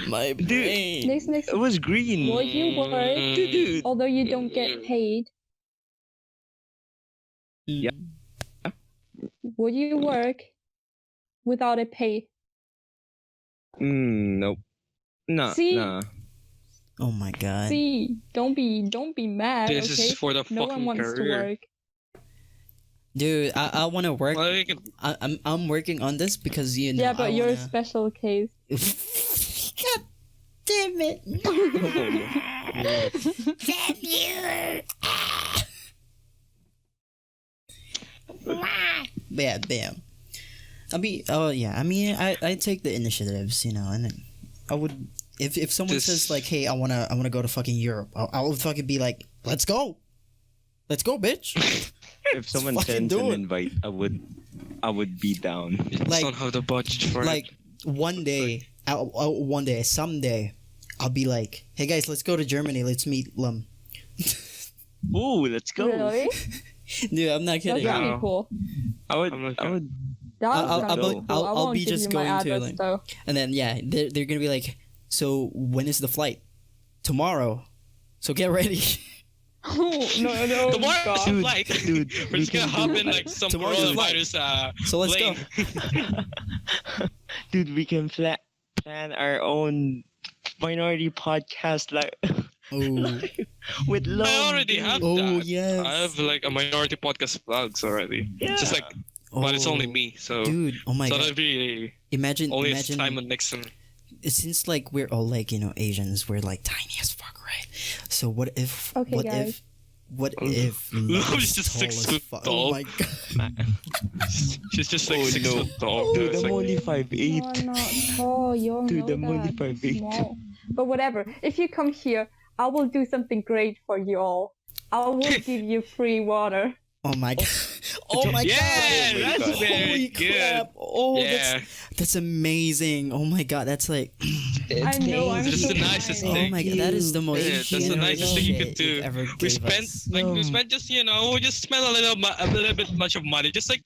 B: My brain.
D: Nixon.
C: It was green.
D: Would you work,
C: Dude.
D: although you don't get paid?
C: Yeah.
D: Would you work without a pay?
C: Nope. Nah.
D: See?
C: Nah.
B: Oh my god.
D: See, don't be mad.
A: This
D: okay?
A: is for the
D: No one
A: fucking
D: wants to
A: career.
D: work.
B: Dude, I want to work.
A: Well, you can-
B: I'm working on this because you know.
D: Yeah, but
B: I
D: you're a
B: wanna...
D: special case.
B: God damn it! Damn you! Bam. I mean, I take the initiatives, and then I would if someone
A: This-
B: says like, hey, I wanna go to fucking Europe, I would fucking be like, let's go, bitch.
C: If someone
B: fucking
C: sends
B: do
C: an
B: it.
C: invite, I would be down.
A: You just
B: Like-
A: don't have the budget for
B: Like
A: it.
B: one day, someday, I'll be like, hey guys, let's go to Germany, let's meet Lum.
C: Ooh, let's go.
D: Really?
B: Dude, I'm not
D: That's
B: kidding.
A: Yeah.
D: pretty cool.
C: I would.
A: I'm not
C: I
A: sure.
C: would.
D: That's
E: I'll-
D: gonna
E: I'll-
D: be cool.
E: I'll-
D: I
E: I'll
D: won't
E: be
D: give
E: just
D: you my
E: going to,
D: address,
E: like-
D: though.
E: And then yeah, they're gonna be like, so when is the flight? Tomorrow. So get ready.
D: Oh, no,
A: Tomorrow's
D: God.
A: the flight.
C: Dude,
A: We're just gonna hop in like some
E: Tomorrow's the flight.
A: coronavirus
E: So let's go.
A: plane.
C: Dude, we can plan our own minority podcast like
E: Oh,
C: with love.
A: I already
C: dude.
A: have
E: oh
A: that.
E: yes.
A: I have like a minority podcast vlogs already.
C: Yeah.
A: Just like, but it's only
E: Oh,
A: me, so
E: Dude, oh my
A: so
E: god.
A: that'd be
E: Imagine,
A: only
E: imagine.
A: Simon Nixon.
E: Since like we're all like Asians, we're like tiny as fuck, right? So what if?
D: Okay,
E: what
D: guys.
E: if? What if? love
A: She's
E: is
A: just
E: tall
A: 6
E: as
A: foot
E: fuck?
A: tall.
E: Oh my god.
A: She's just like
C: Oh,
A: 6
C: no.
A: foot tall.
C: Dude,
A: It's
C: I'm
A: like,
C: only 5'8".
D: You're not tall. You all
C: Dude,
D: know
C: I'm only
D: that.
C: 5'8".
D: Small. But whatever. If you come here, I will do something great for you all. I will give you free water.
E: Oh my god. Oh my
A: yeah,
C: Oh my
A: that's
C: God.
A: very
E: Holy
A: good.
E: crap. Oh,
A: Yeah,
E: that's amazing. Oh my god, that's like
D: I know, I'm
A: It's
D: so
A: the nicest
D: kind.
E: oh
A: thing.
E: my god, that is the most
A: Yeah, that's the
E: generous
A: nicest thing you
E: shit
A: could do.
E: you've ever
A: we
E: gave
A: spent
E: us.
A: we spent just we just spent a little bit much of money, just like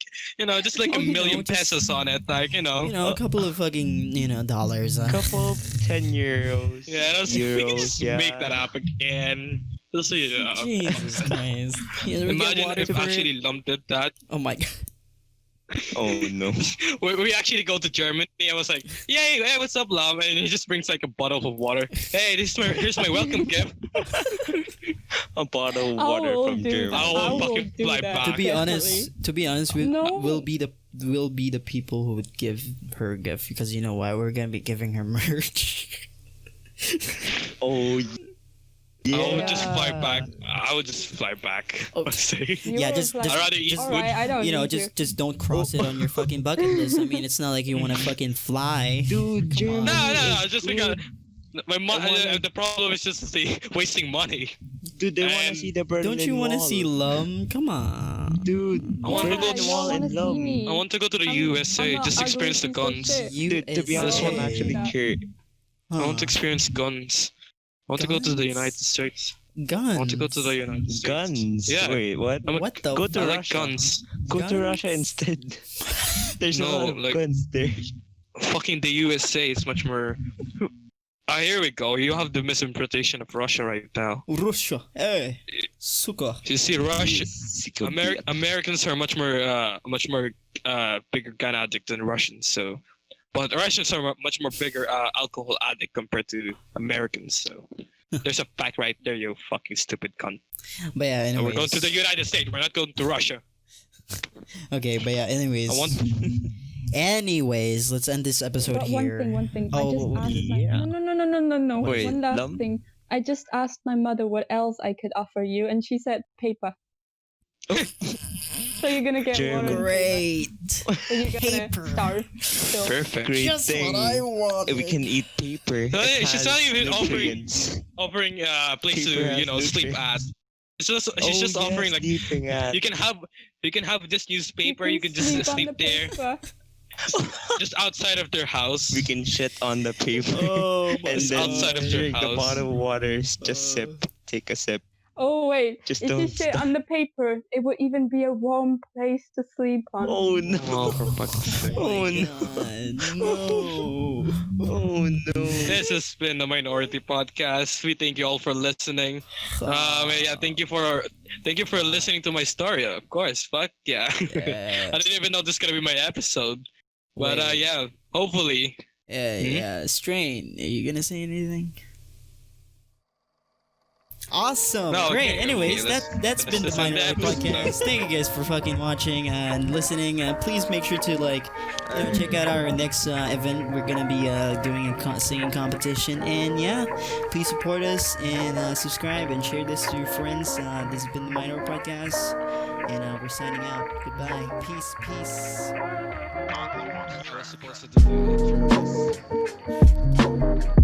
A: just like
E: Oh,
A: a
E: you know,
A: million
E: just-
A: pesos on it, like
E: a couple of fucking dollars.
C: Couple of 10 euros.
A: Yeah, we can
C: euros,
A: just
C: yeah.
A: make that up again. Just so you know.
E: Jesus Christ. Yeah, we get
A: Imagine
E: water
A: if
E: for it.
A: actually lumped it that.
E: Oh my god.
C: Oh no.
A: We actually go to Germany. I was like, yay, hey, what's up, love? And he just brings like a bottle of water. Hey, here's my welcome gift.
C: A bottle of
D: I
C: water
D: will
C: from
D: do
C: Germany.
D: that.
A: I will
D: I will
A: fucking
D: do
A: fly
D: that.
A: back.
E: To be honest,
D: No.
E: we'll be the people who would give her a gift because you know why? We're gonna be giving her merch.
C: Oh yeah.
A: I would just fly
D: Yeah.
A: back. I would just fly back.
E: Oh.
A: Honestly.
D: You
E: Yeah,
D: will
E: just-
D: fly-
E: just-
A: I'd rather eat
E: just-
A: food.
D: Alright, I don't need
E: just don't cross it on your fucking bucket list. I mean, it's not like you want to fucking fly.
C: Dude, Germany.
A: No,
C: is
A: just
C: good.
A: because
C: I wanna-
A: the problem is just wasting money.
C: Dude, they want to
A: And
C: see the Berlin
E: Don't you want to
C: Wall.
E: see Lum? Come on.
C: Dude,
A: I wanna
D: Yeah,
A: go to
D: you
C: Wall
D: wanna
C: and
D: see
C: love.
D: me.
A: I want to go to the
D: I'm
A: USA,
D: not
A: just
D: ugly
A: experience the
D: piece of
A: guns.
D: shit.
C: Dude, to be honest,
A: This one
C: I'm actually
D: that.
C: curious.
A: I want to experience guns. I want to go to the
E: Guns?
A: United States.
E: Guns.
A: I want to go to the United States.
C: Guns.
A: Yeah.
C: Wait, what?
E: What the?
C: Go to
A: I like
C: Russia.
A: guns.
C: Go to
E: Guns?
C: Russia instead. There's
A: No,
C: a lot of
A: like-
C: guns there.
A: Fucking the USA is much more. Ah, here we go. You have the misinterpretation of Russia right now.
E: Russia. Hey. Suka.
A: You see, Russia.
C: Sick of
A: Americans are much more bigger gun addict than Russians. So, but Russians are much more bigger alcohol addict compared to Americans. So, there's a fact right there, you fucking stupid cunt.
E: But yeah,
A: And
E: anyways.
A: we're going to the United States. We're not going to Russia.
E: Okay, but yeah, anyways.
A: I want.
E: Anyways, let's end this episode
D: But
E: here.
D: one thing.
E: Oh,
D: I just
E: what-
D: asked
C: yeah.
D: No.
C: Wait,
D: one last
C: Lum?
D: thing. I just asked my mother what else I could offer you, and she said paper. So you're gonna get
C: German.
D: water. and
E: Great.
D: paper. So you're gonna
E: Paper.
D: starve. So
A: Perfect.
C: Great
E: Just
C: thing.
E: what I wanted.
C: We can eat paper.
A: No,
C: It
A: she's
C: has
A: not even
C: nutrients.
A: Offering a place
C: Paper has
A: to sleep
C: nutrients.
A: at. She's just
C: Oh,
A: offering
C: yes,
A: like
C: sleeping at.
A: you can have this newspaper. You can just
D: on
A: sleep
D: the
A: there,
D: paper.
A: just outside of their house.
C: We can shit on the paper.
E: Oh my
C: and
A: Just
C: then
A: outside of their
C: drink the
A: house.
C: bottle of water. Just sip. Take a sip.
D: Oh wait,
C: Just
D: if you
C: don't
D: shit
C: stop.
D: on the paper, it would even be a warm place to sleep on.
C: Oh no.
A: Oh, for fuck's sake.
C: Oh no.
E: God, no.
C: Oh no.
A: This has been the Minority Podcast. We thank you all for listening. Yeah, thank you for listening to my story. Of course, fuck yeah.
E: Yeah.
A: I didn't even know this is gonna be my episode, but
E: Wait.
A: yeah, hopefully.
E: Yeah. Strain, are you gonna say anything? Awesome.
A: No,
E: Great.
A: okay,
E: Anyways,
A: okay,
E: that's been the
A: let's end the
E: Minority
A: episode.
E: Podcast. Thank you guys for fucking watching and listening. Please make sure to check out our next event. We're gonna be doing a singing competition, and yeah, please support us and subscribe and share this to your friends. This has been the Minority Podcast, and we're signing out. Goodbye. Peace.
A: You're supposed to do it first.